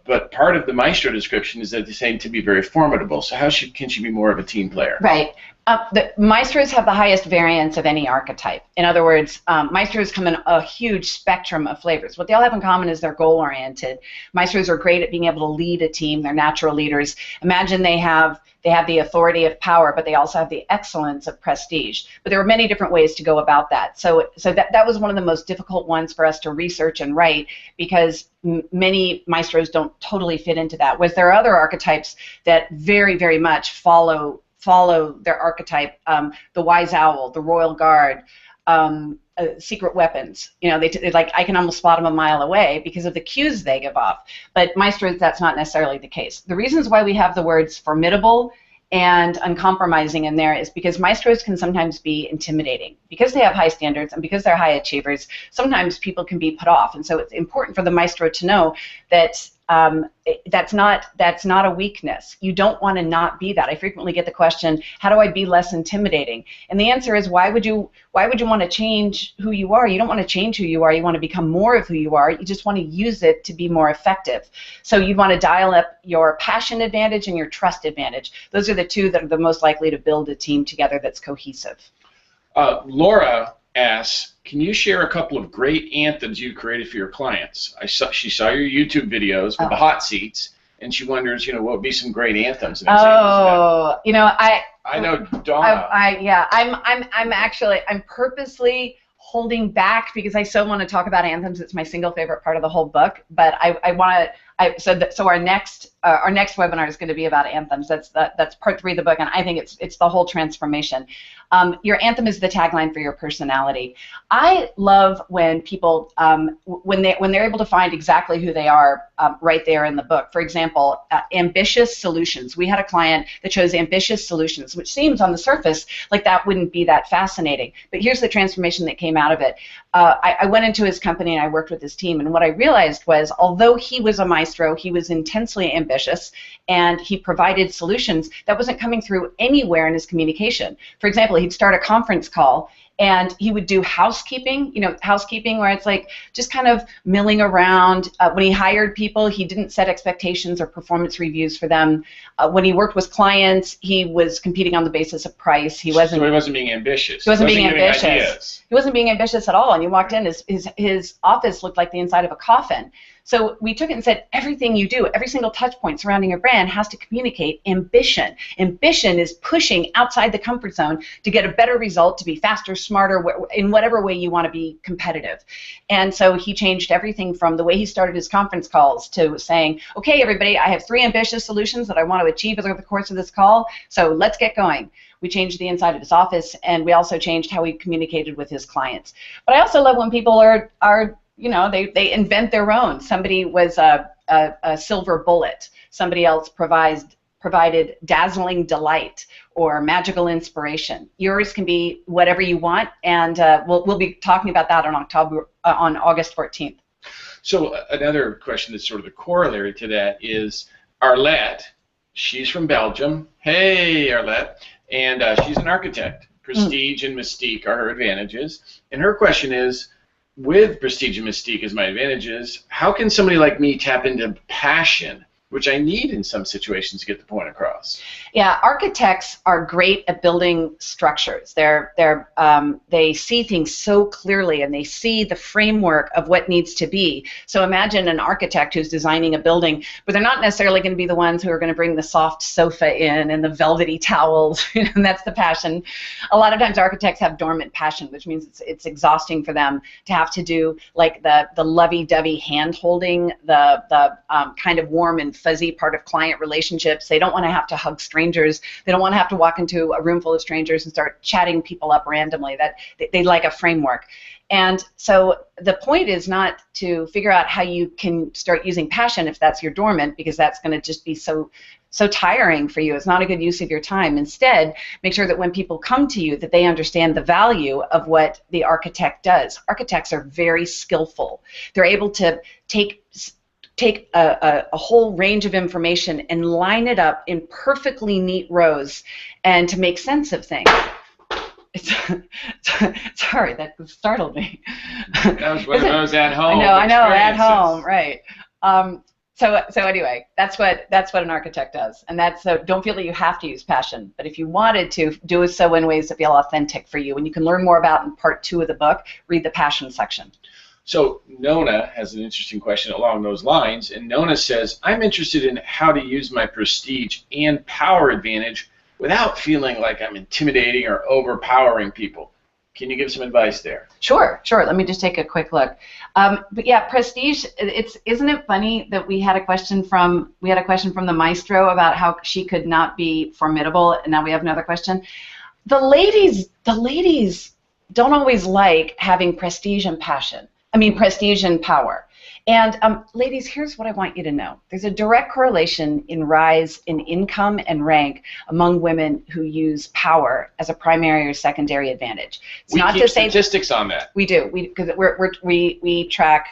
but part of the maestro description is that they're saying to be very formidable. So how can she be more of a team player? Right. The maestros have the highest variance of any archetype. In other words, maestros come in a huge spectrum of flavors. What they all have in common is they're goal-oriented. Maestros are great at being able to lead a team. They're natural leaders. Imagine they have the authority of power, but they also have the excellence of prestige. But there are many different ways to go about that. So that was one of the most difficult ones for us to research and write, because many maestros don't totally fit into that. Whereas there are other archetypes that very, very much follow their archetype, the wise owl, the royal guard, secret weapons. You know, they like, I can almost spot them a mile away because of the cues they give off. But maestros, that's not necessarily the case. The reasons why we have the words formidable and uncompromising in there is because maestros can sometimes be intimidating. Because they have high standards and because they're high achievers, sometimes people can be put off. And so it's important for the maestro to know that that's not a weakness. You don't want to not be that. I frequently get the question, how do I be less intimidating? And the answer is, why would you want to change who you are? You don't want to change who you are. You want to become more of who you are. You just want to use it to be more effective. So you want to dial up your passion advantage and your trust advantage. Those are the two that are the most likely to build a team together that's cohesive. Laura asks, can you share a couple of great anthems you created for your clients? She saw your YouTube videos with the hot seats, and she wonders, you know, what would be some great anthems? You know, I know Donna. I'm purposely holding back because I so want to talk about anthems. It's my single favorite part of the whole book. But I want to. So our next webinar is going to be about anthems. That's part 3 of the book, and I think it's the whole transformation. Your anthem is the tagline for your personality. I love when people when they're able to find exactly who they are right there in the book. For example, ambitious solutions. We had a client that chose ambitious solutions, which seems on the surface like that wouldn't be that fascinating. But here's the transformation that came out of it. I went into his company and I worked with his team, and what I realized was, although he was a maestro, he was intensely ambitious, and he provided solutions that wasn't coming through anywhere in his communication. For example, he'd start a conference call and he would do housekeeping, you know, housekeeping where it's like just kind of milling around. When he hired people, he didn't set expectations or performance reviews for them. When he worked with clients, he was competing on the basis of price. So he wasn't being ambitious. He wasn't being ambitious. He wasn't being ambitious at all. And you walked in, his office looked like the inside of a coffin. So we took it and said, everything you do, every single touch point surrounding your brand has to communicate ambition. Ambition is pushing outside the comfort zone to get a better result, to be faster, smarter, in whatever way you want to be competitive. And so he changed everything from the way he started his conference calls to saying, okay, everybody, I have 3 ambitious solutions that I want to achieve over the course of this call, so let's get going. We changed the inside of his office, and we also changed how he communicated with his clients. But I also love when people are you know, they invent their own. Somebody was a silver bullet. Somebody else provided dazzling delight or magical inspiration. Yours can be whatever you want, and we'll be talking about that on August 14th. So another question that's sort of the corollary to that is Arlette. She's from Belgium. Hey, Arlette. And she's an architect. Prestige and mystique are her advantages. And her question is, with prestige and mystique as my advantages, how can somebody like me tap into passion, which I need in some situations to get the point across? Yeah, architects are great at building structures. They see things so clearly, and they see the framework of what needs to be. So imagine an architect who's designing a building, but they're not necessarily going to be the ones who are going to bring the soft sofa in and the velvety towels, and that's the passion. A lot of times architects have dormant passion, which means it's exhausting for them to have to do like the lovey-dovey hand-holding, the kind of warm and fuzzy part of client relationships. They don't want to have to hug strangers. They don't want to have to walk into a room full of strangers and start chatting people up randomly. That they like a framework. And so the point is not to figure out how you can start using passion if that's your dormant, because that's going to just be so tiring for you. It's not a good use of your time. Instead, make sure that when people come to you that they understand the value of what the architect does. Architects are very skillful. They're able to take a whole range of information and line it up in perfectly neat rows and to make sense of things. Sorry, that startled me. That was one of those at home. I know, at home, right. So anyway, that's what an architect does, and so don't feel that you have to use passion, but if you wanted to, do so in ways that feel authentic for you, and you can learn more about in part 2 of the book. Read the passion section. So Nona has an interesting question along those lines, and Nona says, I'm interested in how to use my prestige and power advantage without feeling like I'm intimidating or overpowering people. Can you give some advice there? Sure. Let me just take a quick look. But yeah, prestige. Isn't it funny that we had a question from the maestro about how she could not be formidable, and now we have another question. The ladies don't always like having prestige and passion. I mean, prestige and power. And ladies, here's what I want you to know. There's a direct correlation in rise in income and rank among women who use power as a primary or secondary advantage. It's not keep to say statistics on that. We do, because we track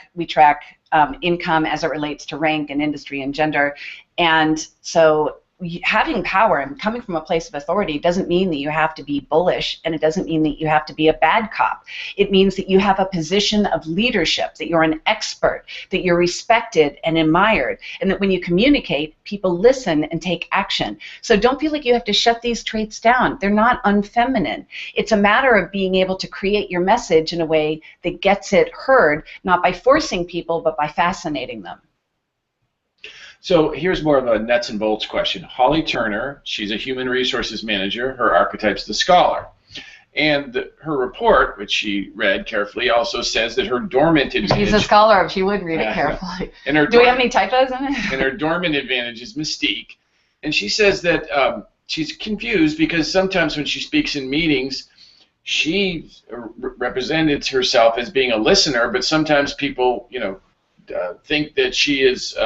income as it relates to rank and industry and gender, and so having power and coming from a place of authority doesn't mean that you have to be bullish, and it doesn't mean that you have to be a bad cop. It means that you have a position of leadership, that you're an expert, that you're respected and admired, and that when you communicate, people listen and take action. So don't feel like you have to shut these traits down. They're not unfeminine. It's a matter of being able to create your message in a way that gets it heard, not by forcing people, but by fascinating them. So here's more of a nuts and bolts question. Holly Turner, she's a human resources manager. Her archetype's the scholar. And her report, which she read carefully, also says that her dormant advantage... She's a scholar, she would read it carefully. Do we have any typos in it? And her dormant advantage is mystique. And she says that she's confused because sometimes when she speaks in meetings, she represents herself as being a listener, but sometimes people, think that she is...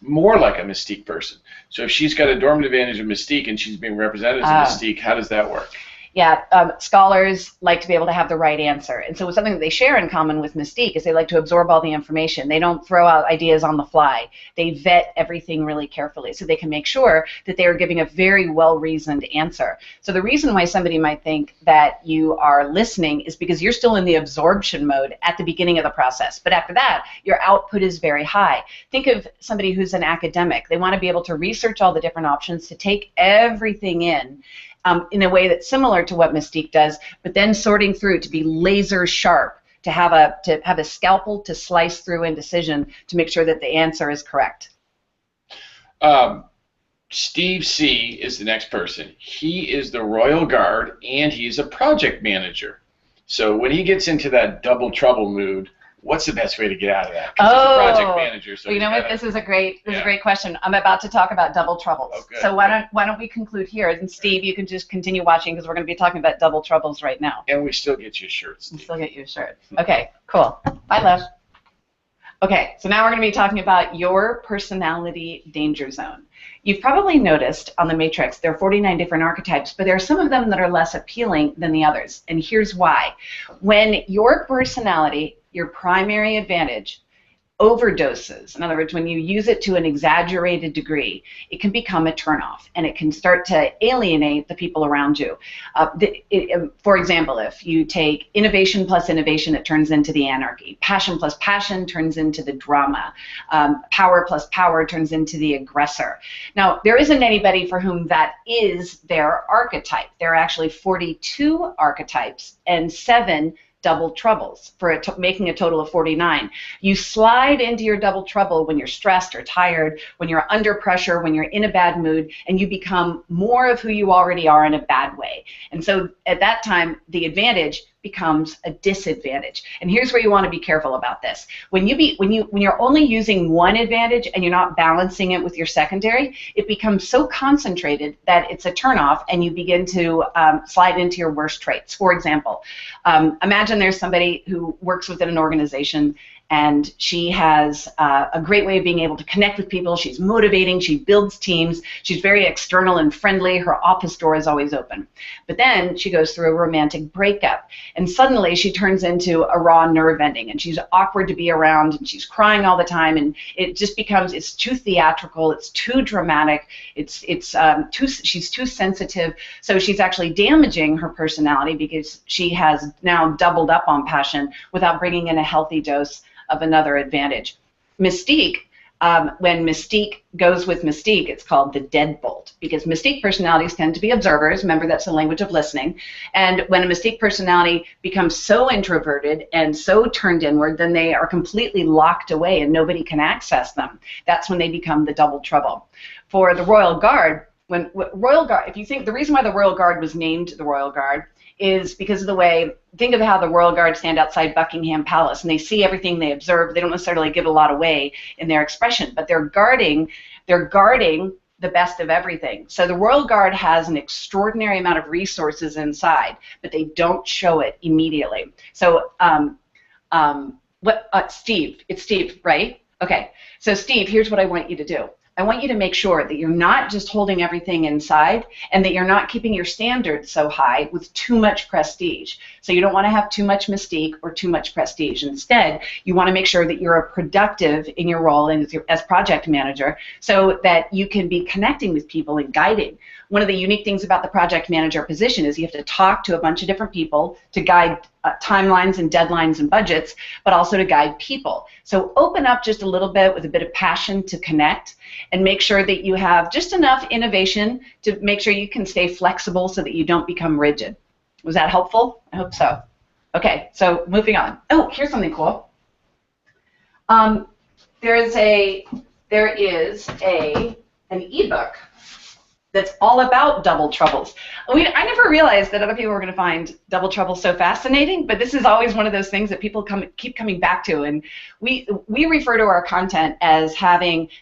more like a mystique person. So if she's got a dormant advantage of mystique and she's being represented as a mystique, how does that work? Yeah, scholars like to be able to have the right answer. And so something that they share in common with mystique is they like to absorb all the information. They don't throw out ideas on the fly. They vet everything really carefully so they can make sure that they are giving a very well-reasoned answer. So the reason why somebody might think that you are listening is because you're still in the absorption mode at the beginning of the process. But after that, your output is very high. Think of somebody who's an academic. They want to be able to research all the different options, to take everything in a way that's similar to what mystique does, but then sorting through to be laser sharp, to have a scalpel to slice through indecision to make sure that the answer is correct. Steve C. is the next person. He is the Royal Guard, and he's a project manager. So when he gets into that double trouble mood, what's the best way to get out of that? Because he's a project manager. So well, you know what? This is a great question. I'm about to talk about double troubles. Oh, so why don't we conclude here? And Steve, you can just continue watching because we're going to be talking about double troubles right now. And we still get you a shirt, Steve. We still get you a shirt. Okay, cool. Bye, love. Okay, so now we're going to be talking about your personality danger zone. You've probably noticed on the matrix there are 49 different archetypes, but there are some of them that are less appealing than the others, and here's why. When your personality, your primary advantage, overdoses, in other words, when you use it to an exaggerated degree, it can become a turnoff, and it can start to alienate the people around you. For example, if you take innovation plus innovation, it turns into the anarchy. Passion plus passion turns into the drama. Power plus power turns into the aggressor. Now, there isn't anybody for whom that is their archetype. There are actually 42 archetypes and 7 double troubles, for making a total of 49. You slide into your double trouble when you're stressed or tired, when you're under pressure, when you're in a bad mood, and you become more of who you already are in a bad way. And so at that time, the advantage becomes a disadvantage. And here's where you want to be careful about this. When you're only using one advantage and you're not balancing it with your secondary, it becomes so concentrated that it's a turnoff, and you begin to slide into your worst traits. For example, imagine there's somebody who works within an organization, and she has a great way of being able to connect with people. She's motivating, she builds teams, she's very external and friendly, her office door is always open. But then she goes through a romantic breakup, and suddenly she turns into a raw nerve ending, and she's awkward to be around, and she's crying all the time, and it just becomes, it's too theatrical, it's too dramatic, she's too sensitive, so she's actually damaging her personality because she has now doubled up on passion without bringing in a healthy dose of another advantage. Mystique, when mystique goes with mystique, it's called the deadbolt, because mystique personalities tend to be observers. Remember, that's the language of listening. And when a mystique personality becomes so introverted and so turned inward, then they are completely locked away and nobody can access them. That's when they become the double trouble. For the Royal Guard, if you think the reason why the Royal Guard was named the Royal Guard is because of the way, think of how the Royal Guard stand outside Buckingham Palace, and they see everything, they observe, they don't necessarily give a lot away in their expression, but they're guarding the best of everything. So the Royal Guard has an extraordinary amount of resources inside, but they don't show it immediately. So Steve, it's Steve, right? Okay, so Steve, here's what I want you to do. I want you to make sure that you're not just holding everything inside and that you're not keeping your standards so high with too much prestige. So you don't want to have too much mystique or too much prestige. Instead, you want to make sure that you're productive in your role as project manager so that you can be connecting with people and guiding. One of the unique things about the project manager position is you have to talk to a bunch of different people to guide timelines and deadlines and budgets, but also to guide people. So open up just a little bit with a bit of passion to connect and make sure that you have just enough innovation to make sure you can stay flexible so that you don't become rigid. Was that helpful? I hope so. Okay, so moving on. Oh, here's something cool. There is an ebook that's all about double troubles. I never realized that other people were going to find double trouble so fascinating, but this is always one of those things that people keep coming back to. And we refer to our content as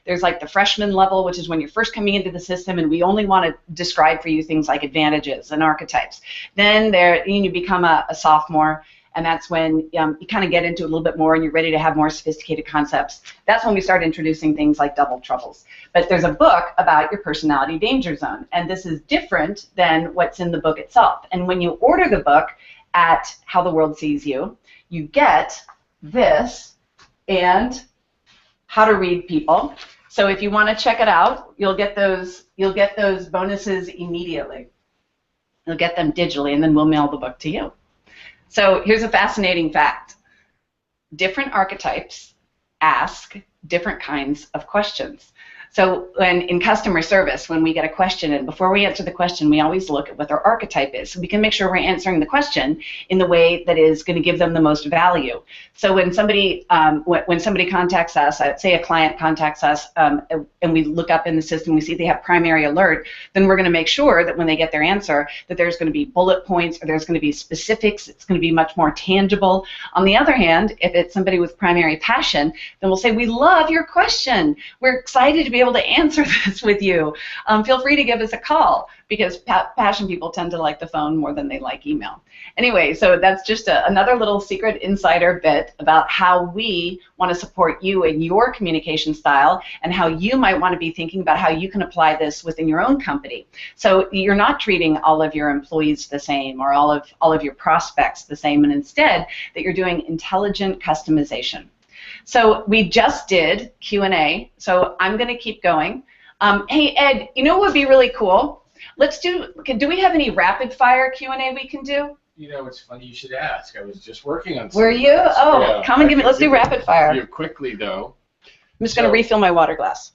there's like the freshman level, which is when you're first coming into the system, and we only want to describe for you things like advantages and archetypes. Then you become a sophomore, and that's when you kind of get into it a little bit more and you're ready to have more sophisticated concepts. That's when we start introducing things like double troubles. But there's a book about your personality danger zone, and this is different than what's in the book itself. And when you order the book at How the World Sees You, you get this and How to Read People. So if you want to check it out, you'll get those bonuses immediately. You'll get them digitally, and then we'll mail the book to you. So here's a fascinating fact. Different archetypes ask different kinds of questions. So in customer service, when we get a question, and before we answer the question, we always look at what their archetype is. So we can make sure we're answering the question in the way that is going to give them the most value. So when somebody contacts us, say a client contacts us, and we look up in the system, we see they have primary alert, then we're going to make sure that when they get their answer, that there's going to be bullet points or there's going to be specifics. It's going to be much more tangible. On the other hand, if it's somebody with primary passion, then we'll say, we love your question. We're excited to be able to answer this with you. Feel free to give us a call, because passion people tend to like the phone more than they like email. Anyway, so that's just another little secret insider bit about how we want to support you in your communication style and how you might want to be thinking about how you can apply this within your own company. So you're not treating all of your employees the same or all of your prospects the same, and instead that you're doing intelligent customization. So we just did Q&A, so I'm going to keep going. Hey, Ed, you know what would be really cool? Do we have any rapid fire Q&A we can do? You know, it's funny you should ask. I was just working on something. Were you? Oh, yeah. Come and let's do rapid fire. You quickly, though. I'm just going to refill my water glass.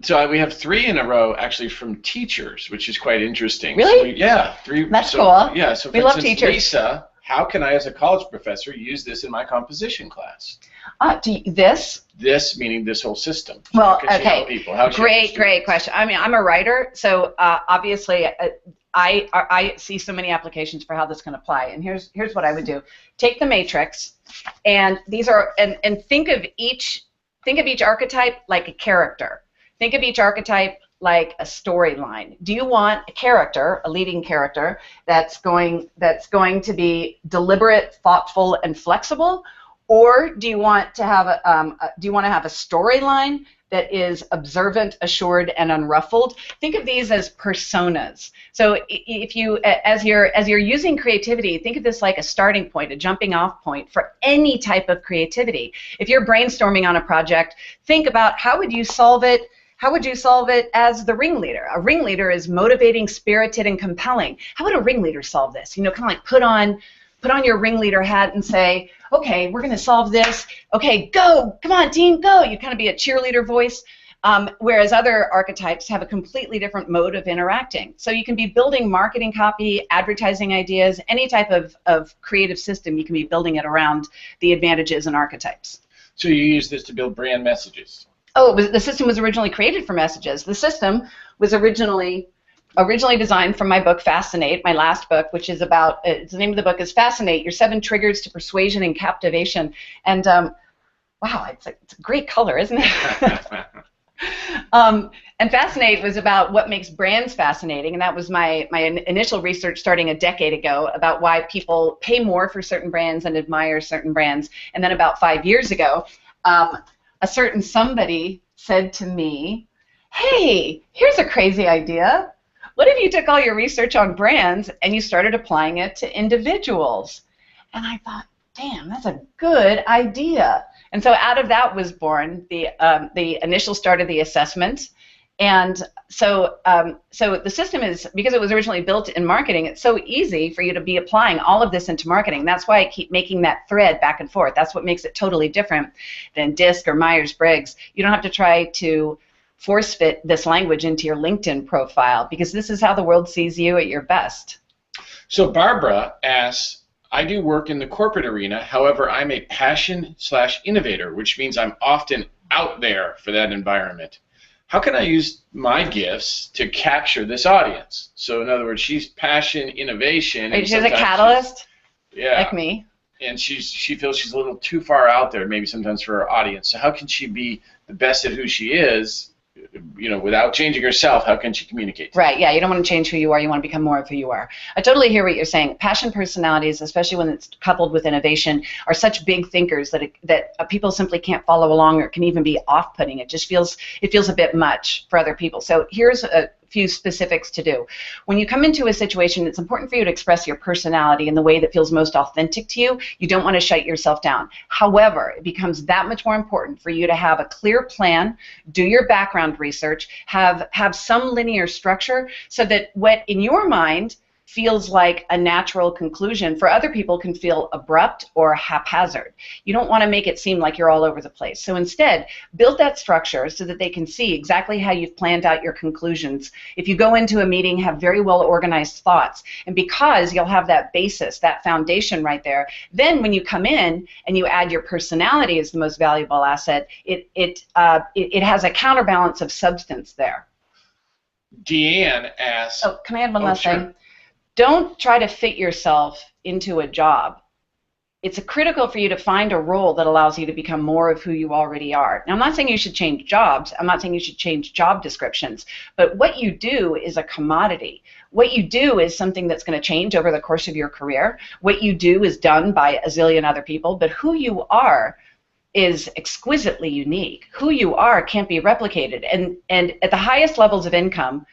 So we have 3 in a row, actually, from teachers, which is quite interesting. Really? So yeah, 3. That's cool. Yeah, so we love teachers. Lisa, how can I, as a college professor, use this in my composition class? This meaning this whole system. Well, okay. Great question. I mean, I'm a writer, so obviously I see so many applications for how this can apply. And here's what I would do: take the matrix, and these are and think of each archetype like a character. Think of each archetype like a storyline. Do you want a character, a leading character, that's going to be deliberate, thoughtful, and flexible, or do you want to have a storyline that is observant, assured, and unruffled? Think of these as personas. So if you, as you're using creativity, think of this like a starting point, a jumping off point for any type of creativity. If you're brainstorming on a project, think about how would you solve it. How would you solve it as the ringleader? A ringleader is motivating, spirited, and compelling. How would a ringleader solve this? You know, kind of like put on your ringleader hat and say, okay, we're going to solve this. Okay, go. Come on, team, go. You kind of be a cheerleader voice, whereas other archetypes have a completely different mode of interacting. So you can be building marketing copy, advertising ideas, any type of creative system. You can be building it around the advantages and archetypes. So you use this to build brand messages. Oh, the system was originally created for messages. The system was originally designed from my book, Fascinate, my last book, which is about, the name of the book is Fascinate, Your 7 Triggers to Persuasion and Captivation. And Wow, it's a great color, isn't it? And Fascinate was about what makes brands fascinating, and that was my initial research starting a decade ago about why people pay more for certain brands and admire certain brands. And then about 5 years ago, a certain somebody said to me, hey, here's a crazy idea. What if you took all your research on brands and you started applying it to individuals? And I thought, damn, that's a good idea. And so out of that was born the initial start of the assessment. And so the system is, because it was originally built in marketing, it's so easy for you to be applying all of this into marketing. That's why I keep making that thread back and forth. That's what makes it totally different than DISC or Myers-Briggs. You don't have to try to force fit this language into your LinkedIn profile, because this is how the world sees you at your best. So Barbara asks, I do work in the corporate arena, however, I'm a passion/innovator, which means I'm often out there for that environment. How can I use my gifts to capture this audience? So in other words, she's passion, innovation. She's a catalyst, yeah, like me. And she feels she's a little too far out there, maybe sometimes for her audience. So how can she be the best at who she is, without changing herself? How can she communicate? Right, yeah, you don't want to change who you are, you want to become more of who you are. I totally hear what you're saying. Passion personalities, especially when it's coupled with innovation, are such big thinkers that people simply can't follow along, or can even be off-putting. It feels a bit much for other people. So here's a few specifics to do. When you come into a situation, it's important for you to express your personality in the way that feels most authentic to you. You don't want to shut yourself down. However, it becomes that much more important for you to have a clear plan, do your background research, have some linear structure, so that what in your mind feels like a natural conclusion for other people can feel abrupt or haphazard. You don't want to make it seem like you're all over the place. So instead, build that structure so that they can see exactly how you've planned out your conclusions. If you go into a meeting, have very well organized thoughts. And because you'll have that basis, that foundation right there, then when you come in and you add your personality as the most valuable asset, it has a counterbalance of substance there. Deanne asks... Oh, can I add one last thing? Don't try to fit yourself into a job. It's critical for you to find a role that allows you to become more of who you already are. Now, I'm not saying you should change jobs. I'm not saying you should change job descriptions. But what you do is a commodity. What you do is something that's going to change over the course of your career. What you do is done by a zillion other people. But who you are is exquisitely unique. Who you are can't be replicated. And at the highest levels of income,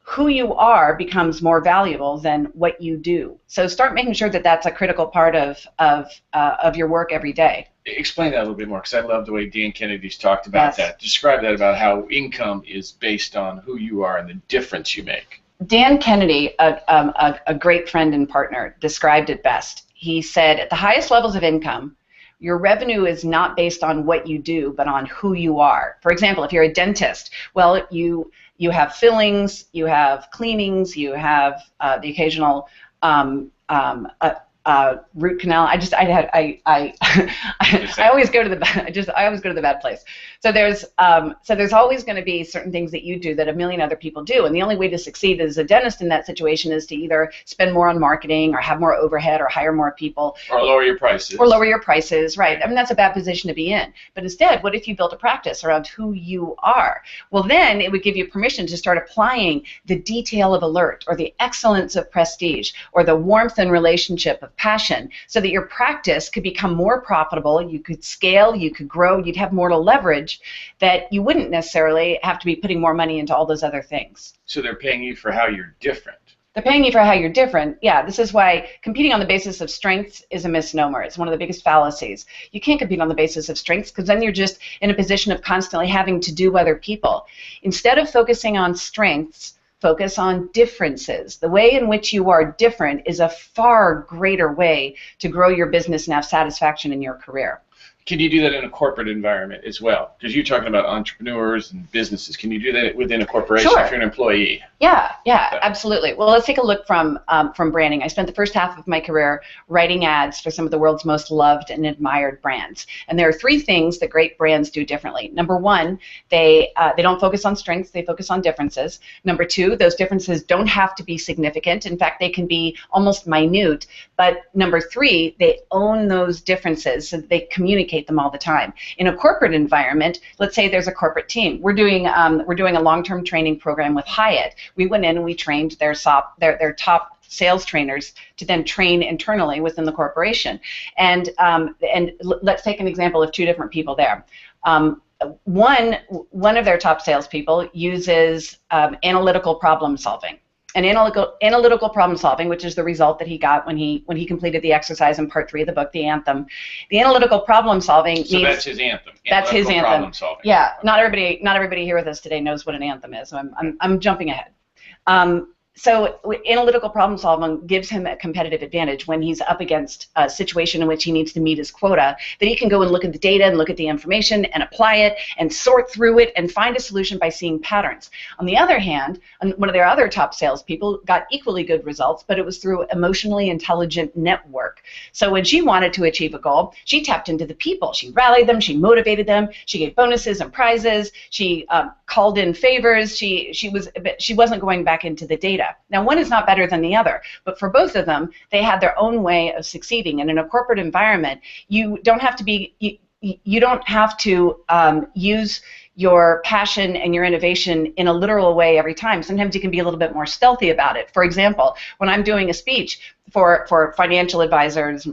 who you are becomes more valuable than what you do. So start making sure that that's a critical part of your work every day. Explain that a little bit more, because I love the way Dan Kennedy's talked about that. Describe that, about how income is based on who you are and the difference you make. Dan Kennedy, a great friend and partner, described it best. He said, at the highest levels of income, your revenue is not based on what you do, but on who you are. For example, if you're a dentist, well, you have fillings, you have cleanings, you have the occasional root canal. I always go to the bad place. So there's always going to be certain things that you do that a million other people do, and the only way to succeed as a dentist in that situation is to either spend more on marketing, or have more overhead, or hire more people, or lower your prices. Or lower your prices, right? I mean, that's a bad position to be in. But instead, what if you built a practice around who you are? Well, then it would give you permission to start applying the detail of alert, or the excellence of prestige, or the warmth and relationship of passion, so that your practice could become more profitable, you could scale, you could grow, you'd have more to leverage, that you wouldn't necessarily have to be putting more money into all those other things. So they're paying you for how you're different. They're paying you for how you're different. Yeah, this is why competing on the basis of strengths is a misnomer. It's one of the biggest fallacies. You can't compete on the basis of strengths, because then you're just in a position of constantly having to do other people. Instead of focusing on strengths, focus on differences. The way in which you are different is a far greater way to grow your business and have satisfaction in your career. Can you do that in a corporate environment as well? Because you're talking about entrepreneurs and businesses. Can you do that within a corporation if you're an employee? Yeah, absolutely. Well, let's take a look from branding. I spent the first half of my career writing ads for some of the world's most loved and admired brands. And there are three things that great brands do differently. Number one, they don't focus on strengths, they focus on differences. Number two, those differences don't have to be significant. In fact, they can be almost minute. But number three, they own those differences so that they communicate educate them all the time. In a corporate environment, let's say there's a corporate team. We're doing a long-term training program with Hyatt. We went in and we trained their top sales trainers to then train internally within the corporation. And let's take an example of two different people there. One of their top salespeople uses analytical problem solving. And analytical problem solving, which is the result that he got when he completed the exercise in part 3 of the book, the Anthem. The analytical problem solving. So that's his anthem. That's his anthem. Problem solving. Yeah. Not everybody here with us today knows what an anthem is. So I'm jumping ahead. So analytical problem solving gives him a competitive advantage when he's up against a situation in which he needs to meet his quota, that he can go and look at the data and look at the information and apply it and sort through it and find a solution by seeing patterns. On the other hand, one of their other top salespeople got equally good results, but it was through emotionally intelligent network. So when she wanted to achieve a goal, she tapped into the people. She rallied them, she motivated them, she gave bonuses and prizes, she called in favors, she wasn't going back into the data. Now, one is not better than the other, but for both of them, they had their own way of succeeding. And in a corporate environment, you don't have to be, you don't have to use your passion and your innovation in a literal way every time. Sometimes you can be a little bit more stealthy about it. For example, when I'm doing a speech for financial advisors,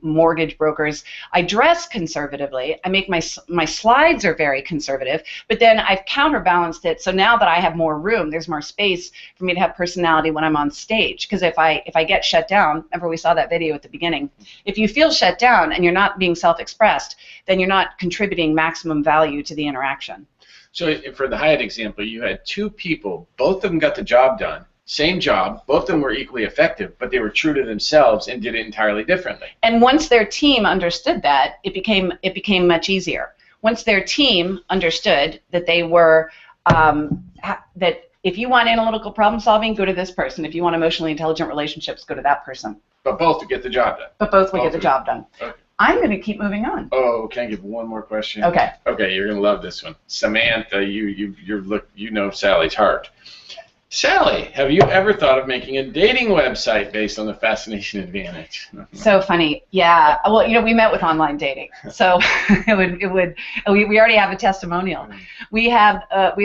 mortgage brokers, I dress conservatively. I make my slides are very conservative, but then I've counterbalanced it. So now that I have more room, there's more space for me to have personality when I'm on stage. Because if I get shut down, remember we saw that video at the beginning, if you feel shut down and you're not being self-expressed, then you're not contributing maximum value to the interaction. So for the Hyatt example, you had two people, both of them got the job done. Same job, both of them were equally effective, but they were true to themselves and did it entirely differently. And once their team understood that, it became much easier. Once their team understood that they were, that if you want analytical problem solving, go to this person. If you want emotionally intelligent relationships, go to that person. But both would get the job done. But both would get the job done. Okay. I'm going to keep moving on. Oh, can I give one more question? Okay. Okay, you're going to love this one. Samantha, you know Sally's heart. Sally, have you ever thought of making a dating website based on the Fascination Advantage? So funny. Yeah. Well, we met with online dating. So we already have a testimonial. We've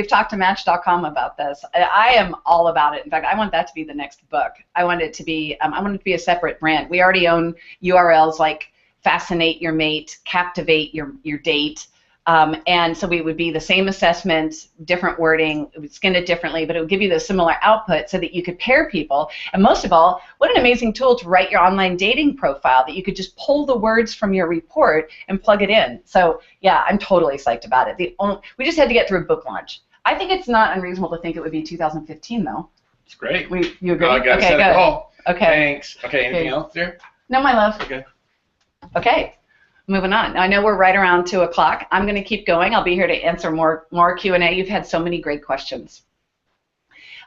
talked to Match.com about this. I am all about it. In fact, I want that to be the next book. I want it to be a separate brand. We already own URLs like Fascinate Your Mate, Captivate Your Date. And so we would be the same assessment, different wording, it would skin it differently, but it would give you the similar output so that you could pair people. And most of all, what an amazing tool to write your online dating profile that you could just pull the words from your report and plug it in. So yeah, I'm totally psyched about it. We just had to get through book launch. I think it's not unreasonable to think it would be 2015 though. It's great. You agree? I got to set a goal. Okay. Thanks. Okay, anything else there? No, my love. Okay. Okay. Moving on. Now, I know we're right around 2 o'clock. I'm going to keep going. I'll be here to answer more Q&A. You've had so many great questions.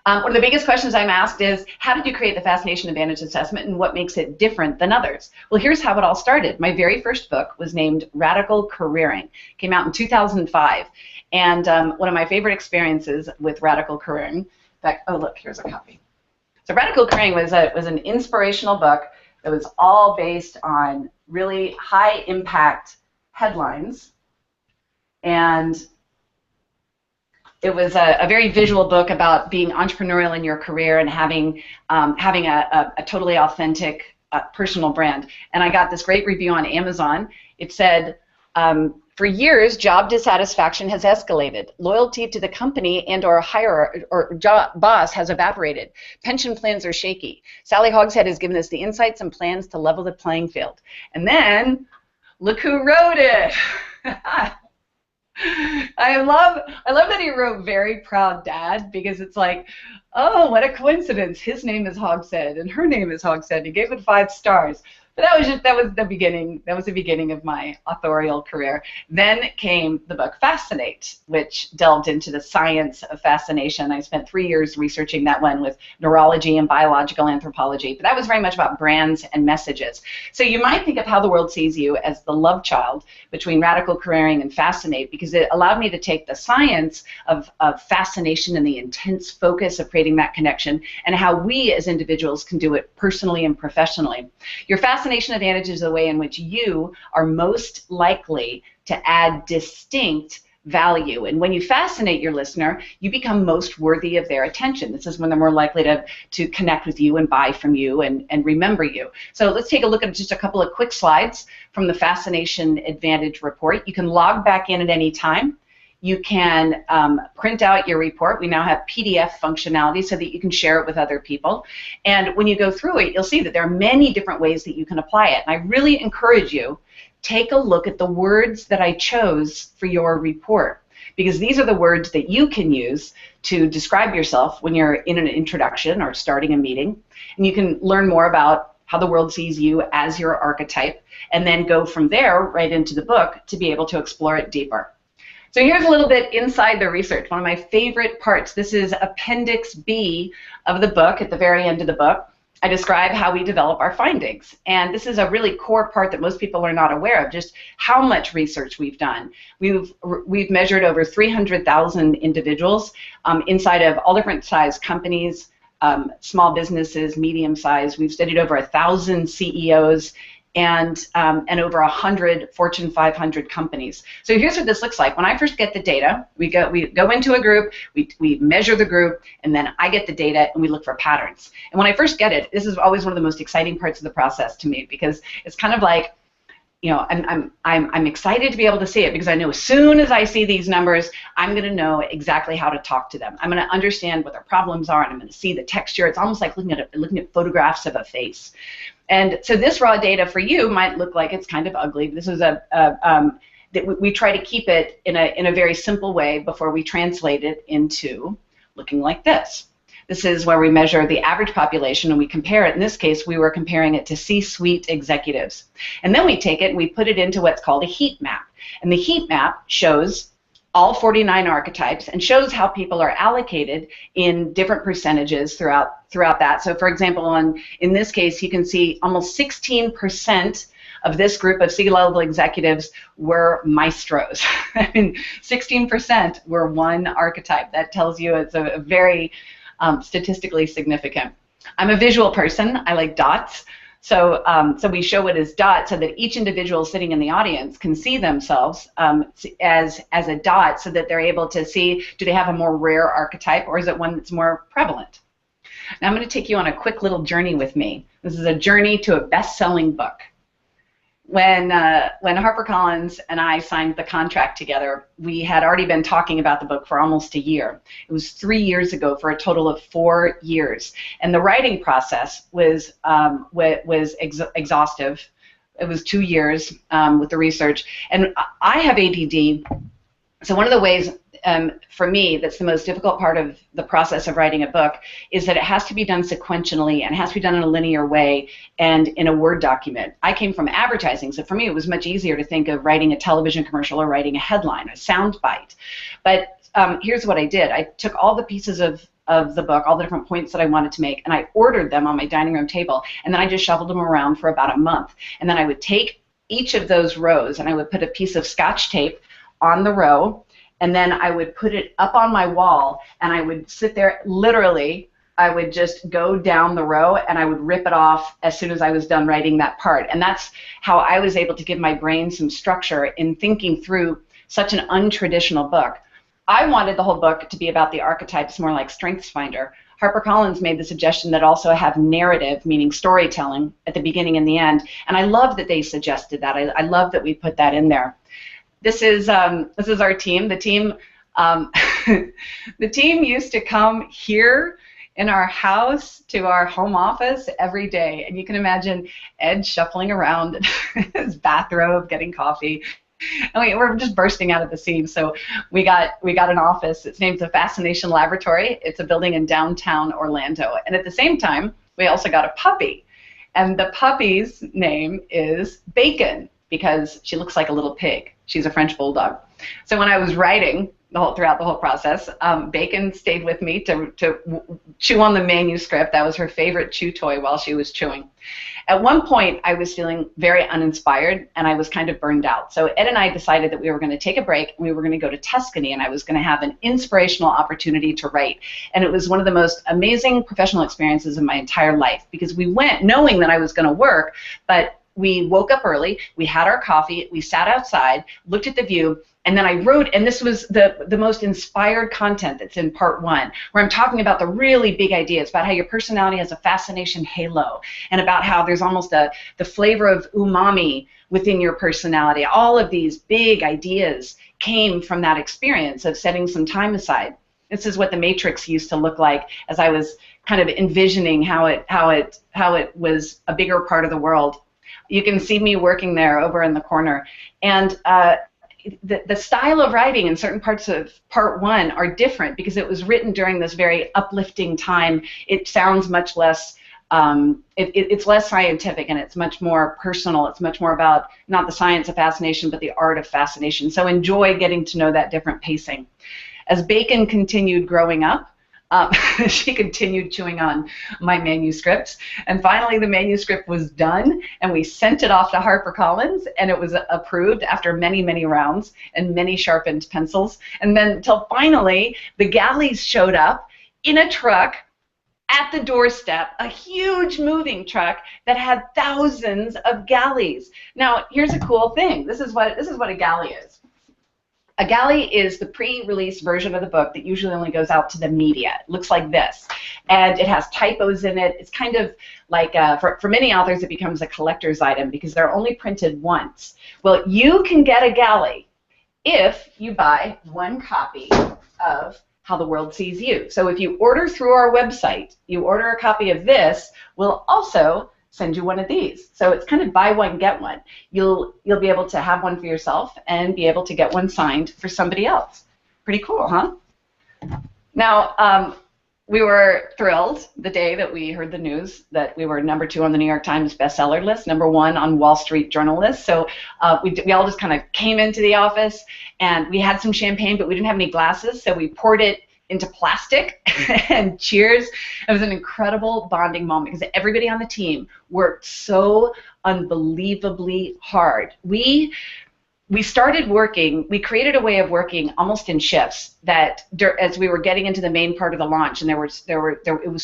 One of the biggest questions I'm asked is, how did you create the Fascination Advantage Assessment and what makes it different than others? Well, here's how it all started. My very first book was named Radical Careering. It came out in 2005. And one of my favorite experiences with Radical Careering, in fact, oh, look, here's a copy. So Radical Careering was an inspirational book that was all based on really high impact headlines, and it was a very visual book about being entrepreneurial in your career and having a totally authentic personal brand. And I got this great review on Amazon. It said, for years, job dissatisfaction has escalated. Loyalty to the company and or boss has evaporated. Pension plans are shaky. Sally Hogshead has given us the insights and plans to level the playing field. And then, look who wrote it. I love that he wrote Very Proud Dad, because it's like, oh, what a coincidence. His name is Hogshead and her name is Hogshead. He gave it 5 stars. But that was the beginning. That was the beginning of my authorial career. Then came the book Fascinate, which delved into the science of fascination. I spent 3 years researching that one with neurology and biological anthropology. But that was very much about brands and messages. So you might think of how the world sees you as the love child between Radical Careering and Fascinate, because it allowed me to take the science of fascination and the intense focus of creating that connection, and how we as individuals can do it personally and professionally. Your Fascinate fascination advantage is the way in which you are most likely to add distinct value. And when you fascinate your listener, you become most worthy of their attention. This is when they're more likely to connect with you and buy from you and remember you. So let's take a look at just a couple of quick slides from the Fascination Advantage report. You can log back in at any time. You can print out your report. We now have PDF functionality so that you can share it with other people. And when you go through it, you'll see that there are many different ways that you can apply it. And I really encourage you, take a look at the words that I chose for your report, because these are the words that you can use to describe yourself when you're in an introduction or starting a meeting. And you can learn more about how the world sees you as your archetype, and then go from there right into the book to be able to explore it deeper. So here's a little bit inside the research, one of my favorite parts. This is Appendix B of the book. At the very end of the book, I describe how we develop our findings. And this is a really core part that most people are not aware of, just how much research we've done. We've measured over 300,000 individuals inside of all different size companies, small businesses, medium size. We've studied over 1,000 CEOs and over 100 Fortune 500 companies. So here's what this looks like. When I first get the data, we go into a group, we measure the group, and then I get the data and we look for patterns. And when I first get it, this is always one of the most exciting parts of the process to me, because it's kind of like, you know, I'm excited to be able to see it, because I know as soon as I see these numbers, I'm going to know exactly how to talk to them. I'm going to understand what their problems are, and I'm going to see the texture. It's almost like looking at photographs of a face. And so this raw data for you might look like it's kind of ugly. This is that we try to keep it in a very simple way before we translate it into looking like this. This is where we measure the average population and we compare it. In this case, we were comparing it to C-suite executives. And then we take it and we put it into what's called a heat map. And the heat map shows all 49 archetypes and shows how people are allocated in different percentages throughout that. So for example, in this case, you can see almost 16% of this group of C-level executives were maestros. I mean, 16% were one archetype. That tells you it's a very statistically significant. I'm a visual person. I like dots. So we show it as dots so that each individual sitting in the audience can see themselves as a dot, so that they're able to see, do they have a more rare archetype, or is it one that's more prevalent? Now I'm going to take you on a quick little journey with me. This is a journey to a best-selling book. When HarperCollins and I signed the contract together, we had already been talking about the book for almost a year. It was 3 years ago for a total of 4 years. And the writing process was exhaustive. It was 2 years with the research. And I have ADD, so one of the ways for me that's the most difficult part of the process of writing a book is that it has to be done sequentially, and it has to be done in a linear way and in a Word document. I came from advertising, so for me it was much easier to think of writing a television commercial or writing a headline, a sound bite. But here's what I did. I took all the pieces of the book, all the different points that I wanted to make, and I ordered them on my dining room table, and then I just shuffled them around for about a month. And then I would take each of those rows and I would put a piece of Scotch tape on the row, and then I would put it up on my wall, and I would sit there, literally, I would just go down the row, and I would rip it off as soon as I was done writing that part. And that's how I was able to give my brain some structure in thinking through such an untraditional book. I wanted the whole book to be about the archetypes, more like StrengthsFinder. HarperCollins made the suggestion that also have narrative, meaning storytelling, at the beginning and the end, and I love that they suggested that. I love that we put that in there. This is our team. The team the team used to come here in our house to our home office every day, and you can imagine Ed shuffling around in his bathrobe, getting coffee. And we're just bursting out of the seams. So we got an office. It's named the Fascination Laboratory. It's a building in downtown Orlando, and at the same time, we also got a puppy, and the puppy's name is Bacon, because she looks like a little pig. She's a French bulldog. So when I was writing throughout the whole process. Bacon stayed with me to chew on the manuscript. That was her favorite chew toy while she was chewing. At one point, I was feeling very uninspired, and I was kind of burned out. So Ed and I decided that we were going to take a break, and we were going to go to Tuscany, and I was going to have an inspirational opportunity to write. And it was one of the most amazing professional experiences of my entire life, because we went knowing that I was going to work, but we woke up early, we had our coffee, we sat outside, looked at the view, and then I wrote, and this was the most inspired content that's in part 1, where I'm talking about the really big ideas, about how your personality has a fascination halo, and about how there's almost the flavor of umami within your personality. All of these big ideas came from that experience of setting some time aside. This is what the Matrix used to look like as I was kind of envisioning how it was a bigger part of the world. You can see me working there over in the corner. And the style of writing in certain parts of part 1 are different because it was written during this very uplifting time. It sounds much less, it's less scientific, and it's much more personal. It's much more about not the science of fascination, but the art of fascination. So enjoy getting to know that different pacing. As Bacon continued growing up, she continued chewing on my manuscripts, and finally the manuscript was done, and we sent it off to HarperCollins, and it was approved after many, many rounds and many sharpened pencils. And then until finally the galleys showed up in a truck at the doorstep, a huge moving truck that had thousands of galleys. Now here's a cool thing. This is what a galley is. A galley is the pre-release version of the book that usually only goes out to the media. It looks like this, and it has typos in it. It's kind of like, for many authors, it becomes a collector's item because they're only printed once. Well, you can get a galley if you buy 1 copy of How the World Sees You. So if you order through our website, you order a copy of this, we'll also send you one of these. So it's kind of buy one, get one. You'll be able to have one for yourself and be able to get one signed for somebody else. Pretty cool, huh? Now, we were thrilled the day that we heard the news that we were #2 on the New York Times bestseller list, #1 on Wall Street Journal list. So we all just kind of came into the office, and we had some champagne, but we didn't have any glasses, so we poured it into plastic and cheers. It was an incredible bonding moment because everybody on the team worked so unbelievably hard. We started working, we created a way of working almost in shifts that as we were getting into the main part of the launch, and it was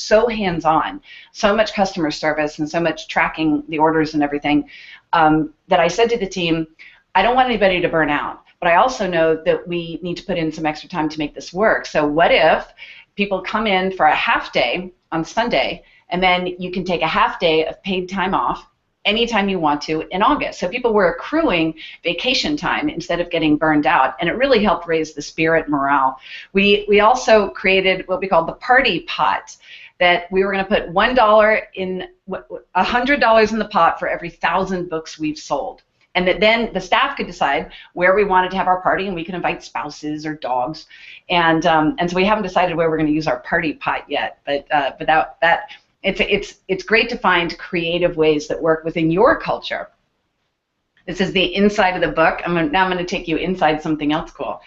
so hands-on, so much customer service and so much tracking the orders and everything, that I said to the team, I don't want anybody to burn out. But I also know that we need to put in some extra time to make this work. So what if people come in for a half day on Sunday, and then you can take a half day of paid time off anytime you want to in August. So people were accruing vacation time instead of getting burned out, and it really helped raise the spirit and morale. We also created what we called the party pot, that we were going to put $1 in, $100 in the pot for every 1,000 books we've sold. And that then the staff could decide where we wanted to have our party, and we could invite spouses or dogs. And so we haven't decided where we're going to use our party pot yet. But it's great to find creative ways that work within your culture. This is the inside of the book. Now I'm going to take you inside something else cool.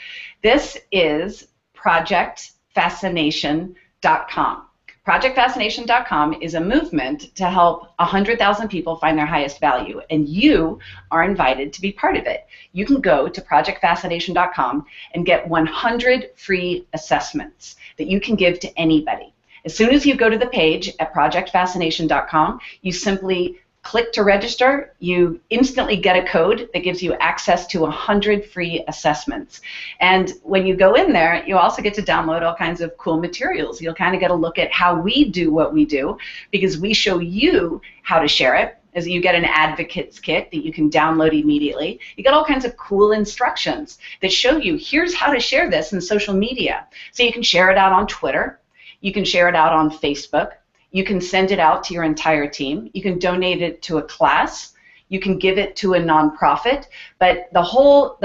This is ProjectFascination.com. ProjectFascination.com is a movement to help 100,000 people find their highest value, and you are invited to be part of it. You can go to ProjectFascination.com and get 100 free assessments that you can give to anybody. As soon as you go to the page at ProjectFascination.com, you simply click to register. You instantly get a code that gives you access to 100 free assessments. And when you go in there, you also get to download all kinds of cool materials. You'll kind of get a look at how we do what we do, because we show you how to share it. As you get an advocate's kit that you can download immediately. You get all kinds of cool instructions that show you, here's how to share this in social media. So you can share it out on Twitter. You can share it out on Facebook. You can send it out to your entire team. You can donate it to a class. You can give it to a nonprofit. But the whole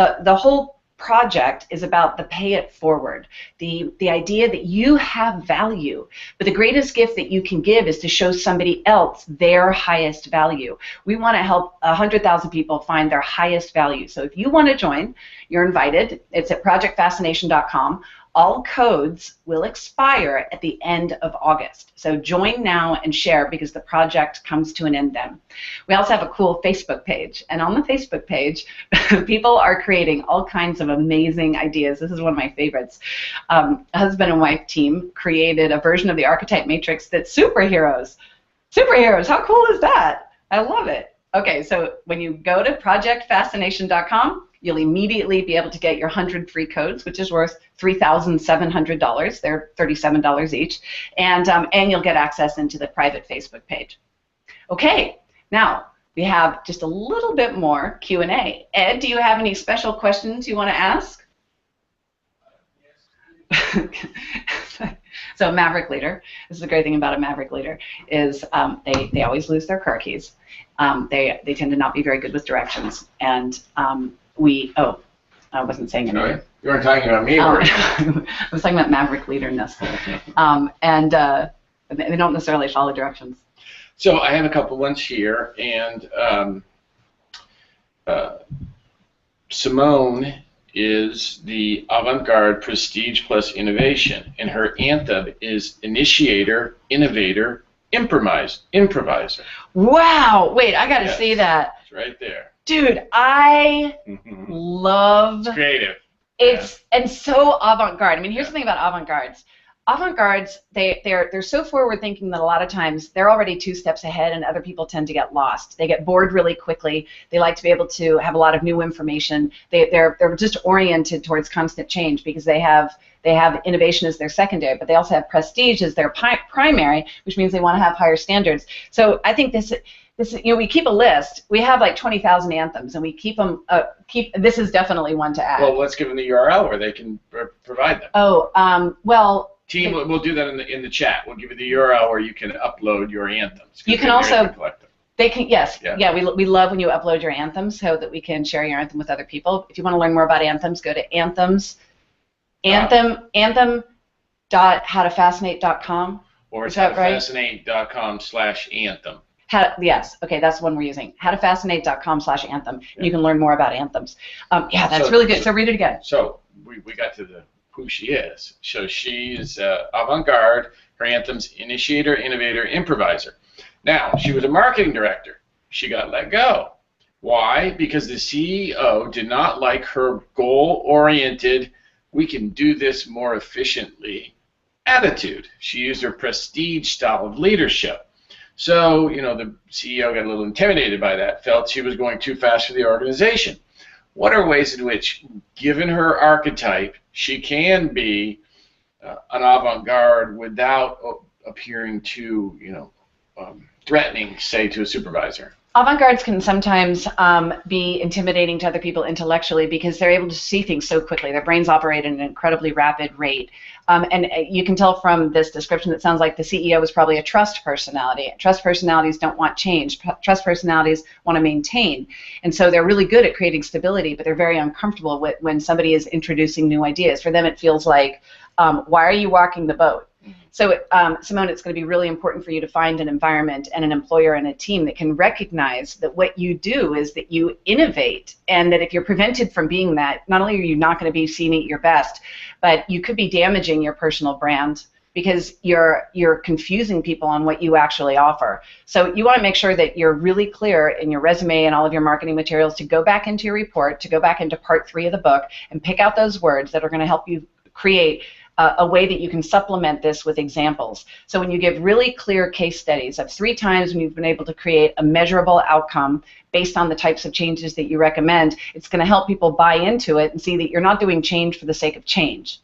project is about the pay it forward, the idea that you have value. But the greatest gift that you can give is to show somebody else their highest value. We want to help 100,000 people find their highest value. So if you want to join, you're invited. It's at projectfascination.com. All codes will expire at the end of August. So join now and share, because the project comes to an end then. We also have a cool Facebook page. And on the Facebook page, people are creating all kinds of amazing ideas. This is one of my favorites. A husband and wife team created a version of the archetype matrix that's superheroes. Superheroes, how cool is that? I love it. Okay, so when you go to projectfascination.com, you'll immediately be able to get your 100 free codes, which is worth $3,700. They're $37 each, and you'll get access into the private Facebook page. Okay, now we have just a little bit more Q&A. Ed, do you have any special questions you want to ask? So Maverick Leader, this is the great thing about a Maverick Leader, is they always lose their car keys. They tend to not be very good with directions, and I wasn't saying anything. No, you weren't talking about me, were you? I was talking about Maverick Leader-ness. And they don't necessarily follow directions. So I have a couple ones here, and Simone is the avant-garde prestige plus innovation, and her anthem is initiator, innovator, improviser. Wow! Wait, I got to see that. It's right there. Dude, I love. It's creative. And so avant-garde. I mean, here's the thing about avant-gardes. Avant-gardes, they're so forward-thinking that a lot of times they're already 2 steps ahead, and other people tend to get lost. They get bored really quickly. They like to be able to have a lot of new information. They're just oriented towards constant change because they have innovation as their secondary, but they also have prestige as their primary, which means they want to have higher standards. So I think this, we keep a list. We have like 20,000 anthems, and we keep them. This is definitely one to add. Well, let's give them the URL where they can provide them. Oh, well. Team, we'll do that in the chat. We'll give you the URL where you can upload your anthems. You can also collect them. They can, yes, yeah. We love when you upload your anthems so that we can share your anthem with other people. If you want to learn more about anthems, go to anthem.howtofascinate.com. Or it's howtofascinate.com/anthem. Yes, okay, that's the one we're using. Howtofascinate.com/anthem. Yeah. You can learn more about anthems. Yeah, that's really good. So read it again. So we got to who she is. So she's avant-garde. Her anthem's initiator, innovator, improviser. Now, she was a marketing director. She got let go. Why? Because the CEO did not like her goal-oriented, we can do this more efficiently attitude. She used her prestige style of leadership. So, the CEO got a little intimidated by that, felt she was going too fast for the organization. What are ways in which, given her archetype, she can be an avant-garde without appearing too, threatening, say, to a supervisor? Avant-gardes can sometimes be intimidating to other people intellectually because they're able to see things so quickly. Their brains operate at an incredibly rapid rate. And you can tell from this description that sounds like the CEO is probably a trust personality. Trust personalities don't want change. Trust personalities want to maintain. And so they're really good at creating stability, but they're very uncomfortable when somebody is introducing new ideas. For them, it feels like, why are you walking the boat? So, Simone, it's going to be really important for you to find an environment and an employer and a team that can recognize that what you do is that you innovate, and that if you're prevented from being that, not only are you not going to be seen at your best, but you could be damaging your personal brand because you're confusing people on what you actually offer. So you want to make sure that you're really clear in your resume and all of your marketing materials to go back into your report, to go back into part 3 of the book, and pick out those words that are going to help you create a way that you can supplement this with examples. So when you give really clear case studies of 3 times when you've been able to create a measurable outcome based on the types of changes that you recommend, it's going to help people buy into it and see that you're not doing change for the sake of change.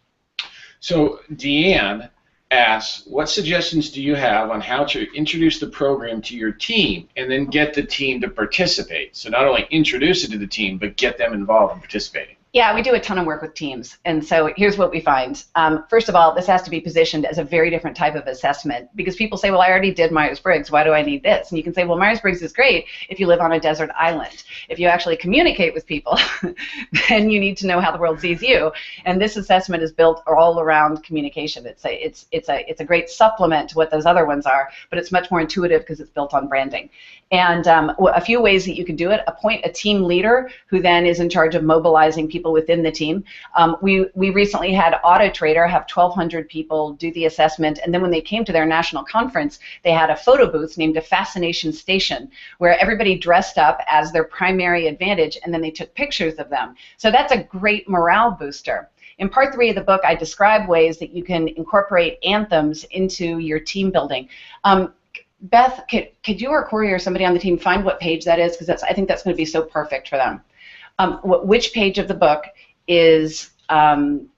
So Deanne asks, what suggestions do you have on how to introduce the program to your team and then get the team to participate? So not only introduce it to the team, but get them involved in participating. Yeah, we do a ton of work with teams. And so here's what we find. First of all, this has to be positioned as a very different type of assessment because people say, well, I already did Myers-Briggs. Why do I need this? And you can say, well, Myers-Briggs is great if you live on a desert island. If you actually communicate with people, then you need to know how the world sees you. And this assessment is built all around communication. It's a great supplement to what those other ones are, but it's much more intuitive because it's built on branding. And a few ways that you can do it: appoint a team leader who then is in charge of mobilizing people within the team. We recently had Auto Trader have 1,200 people do the assessment, and then when they came to their national conference, they had a photo booth named a Fascination Station, where everybody dressed up as their primary advantage, and then they took pictures of them. So that's a great morale booster. In part 3 of the book, I describe ways that you can incorporate anthems into your team building. Beth, could you or Corey or somebody on the team find what page that is? Because I think that's going to be so perfect for them. Which page of the book is,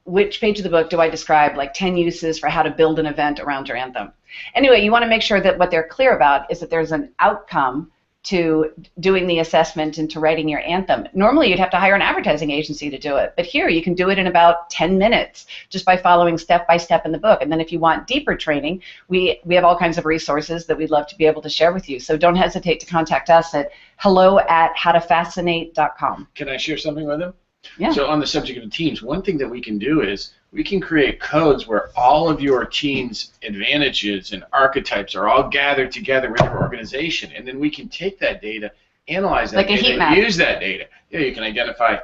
which page of the book do I describe like 10 uses for how to build an event around your anthem? Anyway, you want to make sure that what they're clear about is that there's an outcome to doing the assessment and to writing your anthem. Normally you'd have to hire an advertising agency to do it, but here you can do it in about 10 minutes just by following step by step in the book. And then if you want deeper training, we have all kinds of resources that we'd love to be able to share with you. So don't hesitate to contact us at hello@howtofascinate.com. Can I share something with them? Yeah. So on the subject of teams, one thing that we can do is we can create codes where all of your team's advantages and archetypes are all gathered together in your organization, and then we can take that data, analyze that like data, a heat map. use that data. Yeah, you can identify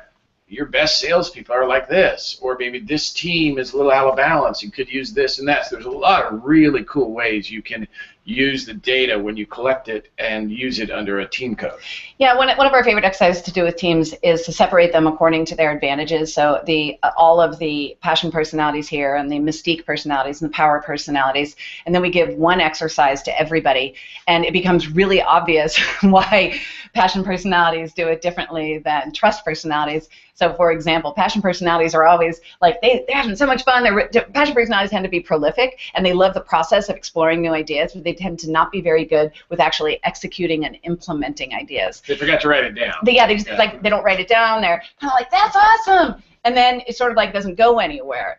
your best salespeople are like this, or maybe this team is a little out of balance. You could use this and that. So there's a lot of really cool ways you can use the data when you collect it and use it under a team code. Yeah, one of our favorite exercises to do with teams is to separate them according to their advantages. So all of the passion personalities here and the mystique personalities and the power personalities, and then we give one exercise to everybody, and it becomes really obvious why passion personalities do it differently than trust personalities. So, for example, passion personalities are always like, they're having so much fun. Passion personalities tend to be prolific, and they love the process of exploring new ideas, but they tend to not be very good with actually executing and implementing ideas. They forgot to write it down. They they don't write it down. They're kind of like, that's awesome. And then it sort of like doesn't go anywhere.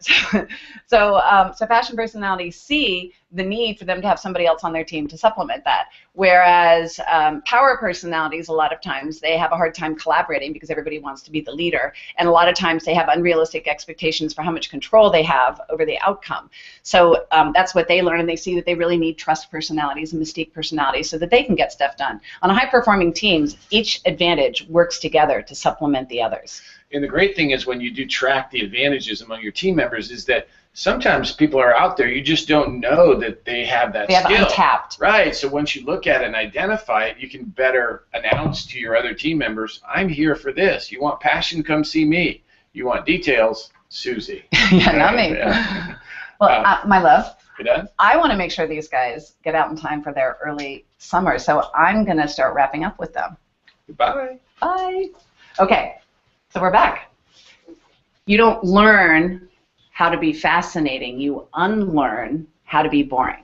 So passion personalities see the need for them to have somebody else on their team to supplement that. Whereas power personalities, a lot of times, they have a hard time collaborating because everybody wants to be the leader. And a lot of times they have unrealistic expectations for how much control they have over the outcome. So that's what they learn, and they see that they really need trust personalities and mystique personalities so that they can get stuff done. On high-performing teams, each advantage works together to supplement the others. And the great thing is when you do track the advantages among your team members is that sometimes people are out there, you just don't know that they have that skill. They have untapped. Right, so once you look at it and identify it, you can better announce to your other team members, I'm here for this. You want passion, come see me. You want details, Susie. Yeah, not me. Yeah. Well, my love, You done? I want to make sure these guys get out in time for their early summer, so I'm going to start wrapping up with them. Goodbye. Bye. Okay, so we're back. You don't learn how to be fascinating. You unlearn how to be boring.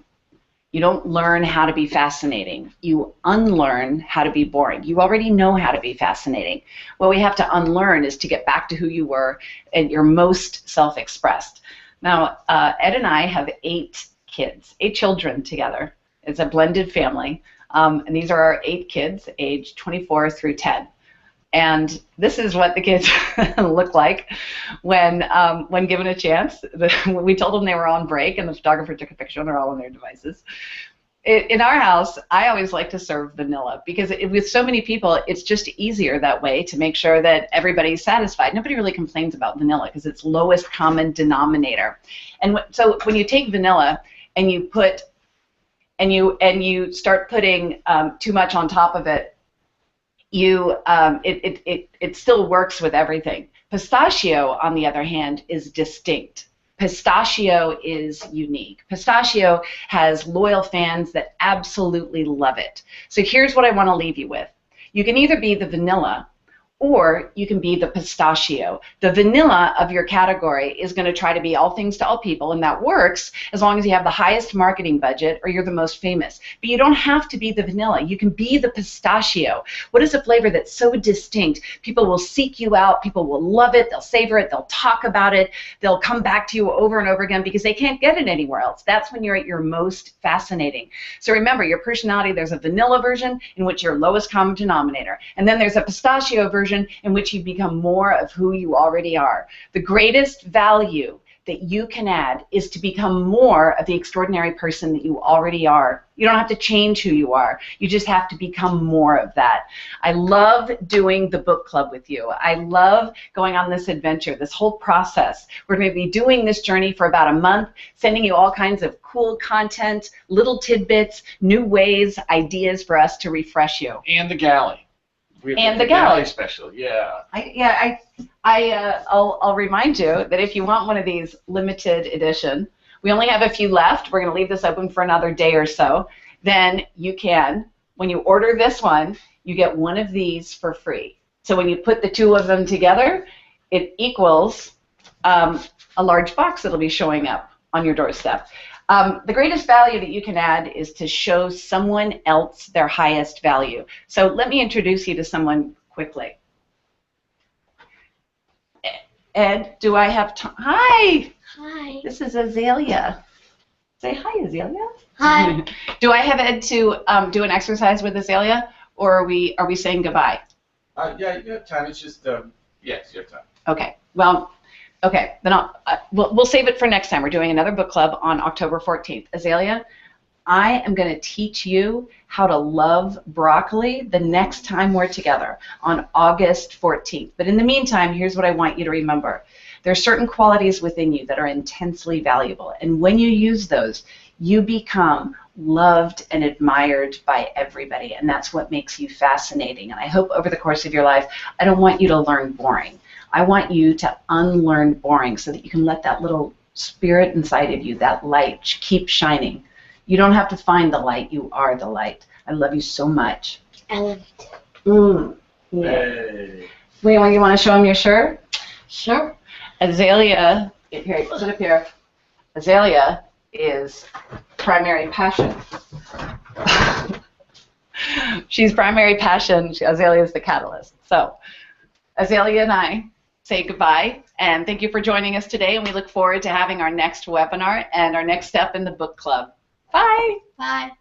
You don't learn how to be fascinating. You unlearn how to be boring. You already know how to be fascinating. What we have to unlearn is to get back to who you were and your most self-expressed. Now, Ed and I have 8 kids, 8 children together. It's a blended family. And these are our 8 kids, aged 24 through 10. And this is what the kids look like when given a chance. We told them they were on break, and the photographer took a picture, and they're all on their devices. In our house, I always like to serve vanilla because with so many people, it's just easier that way to make sure that everybody's satisfied. Nobody really complains about vanilla because it's lowest common denominator. And so when you take vanilla and you put you start putting too much on top of it, it still works with everything. Pistachio, on the other hand, is distinct. Pistachio is unique. Pistachio has loyal fans that absolutely love it. So here's what I want to leave you with. You can either be the vanilla Or you can be the pistachio. The vanilla of your category is going to try to be all things to all people, and that works as long as you have the highest marketing budget or you're the most famous. But you don't have to be the vanilla. You can be the pistachio. What is a flavor that's so distinct? People will seek you out. People will love it. They'll savor it. They'll talk about it. They'll come back to you over and over again because they can't get it anywhere else. That's when you're at your most fascinating. So remember, your personality, there's a vanilla version in which you're lowest common denominator. And then there's a pistachio version in which you become more of who you already are. The greatest value that you can add is to become more of the extraordinary person that you already are. You don't have to change who you are. You just have to become more of that. I love doing the book club with you. I love going on this adventure, this whole process. We're going to be doing this journey for about a month, sending you all kinds of cool content, little tidbits, new ways, ideas for us to refresh you. And the galley. And the galley special, yeah. I'll remind you that if you want one of these limited edition, we only have a few left. We're going to leave this open for another day or so. Then you can, when you order this one, you get one of these for free. So when you put the two of them together, it equals a large box that'll be showing up on your doorstep. The greatest value that you can add is to show someone else their highest value. So let me introduce you to someone quickly. Ed, do I have time? Hi. Hi. This is Azalea. Say hi, Azalea. Hi. Do I have Ed to do an exercise with Azalea, or are we saying goodbye? Yeah, you have time. It's just, yes, you have time. Okay. Well, okay. Then we'll save it for next time. We're doing another book club on October 14th. Azalea, I am going to teach you how to love broccoli the next time we're together on August 14th. But in the meantime, here's what I want you to remember. There are certain qualities within you that are intensely valuable. And when you use those, you become loved and admired by everybody. And that's what makes you fascinating. And I hope over the course of your life, I don't want you to learn boring. I want you to unlearn boring so that you can let that little spirit inside of you, that light, keep shining. You don't have to find the light. You are the light. I love you so much. I love you too. Yeah. Hey. Wait, you want to show him your shirt? Sure. Azalea, here, sit up here. Azalea is primary passion. She's primary passion. Azalea is the catalyst. So Azalea and I say goodbye, and thank you for joining us today, and we look forward to having our next webinar and our next step in the book club. Bye. Bye.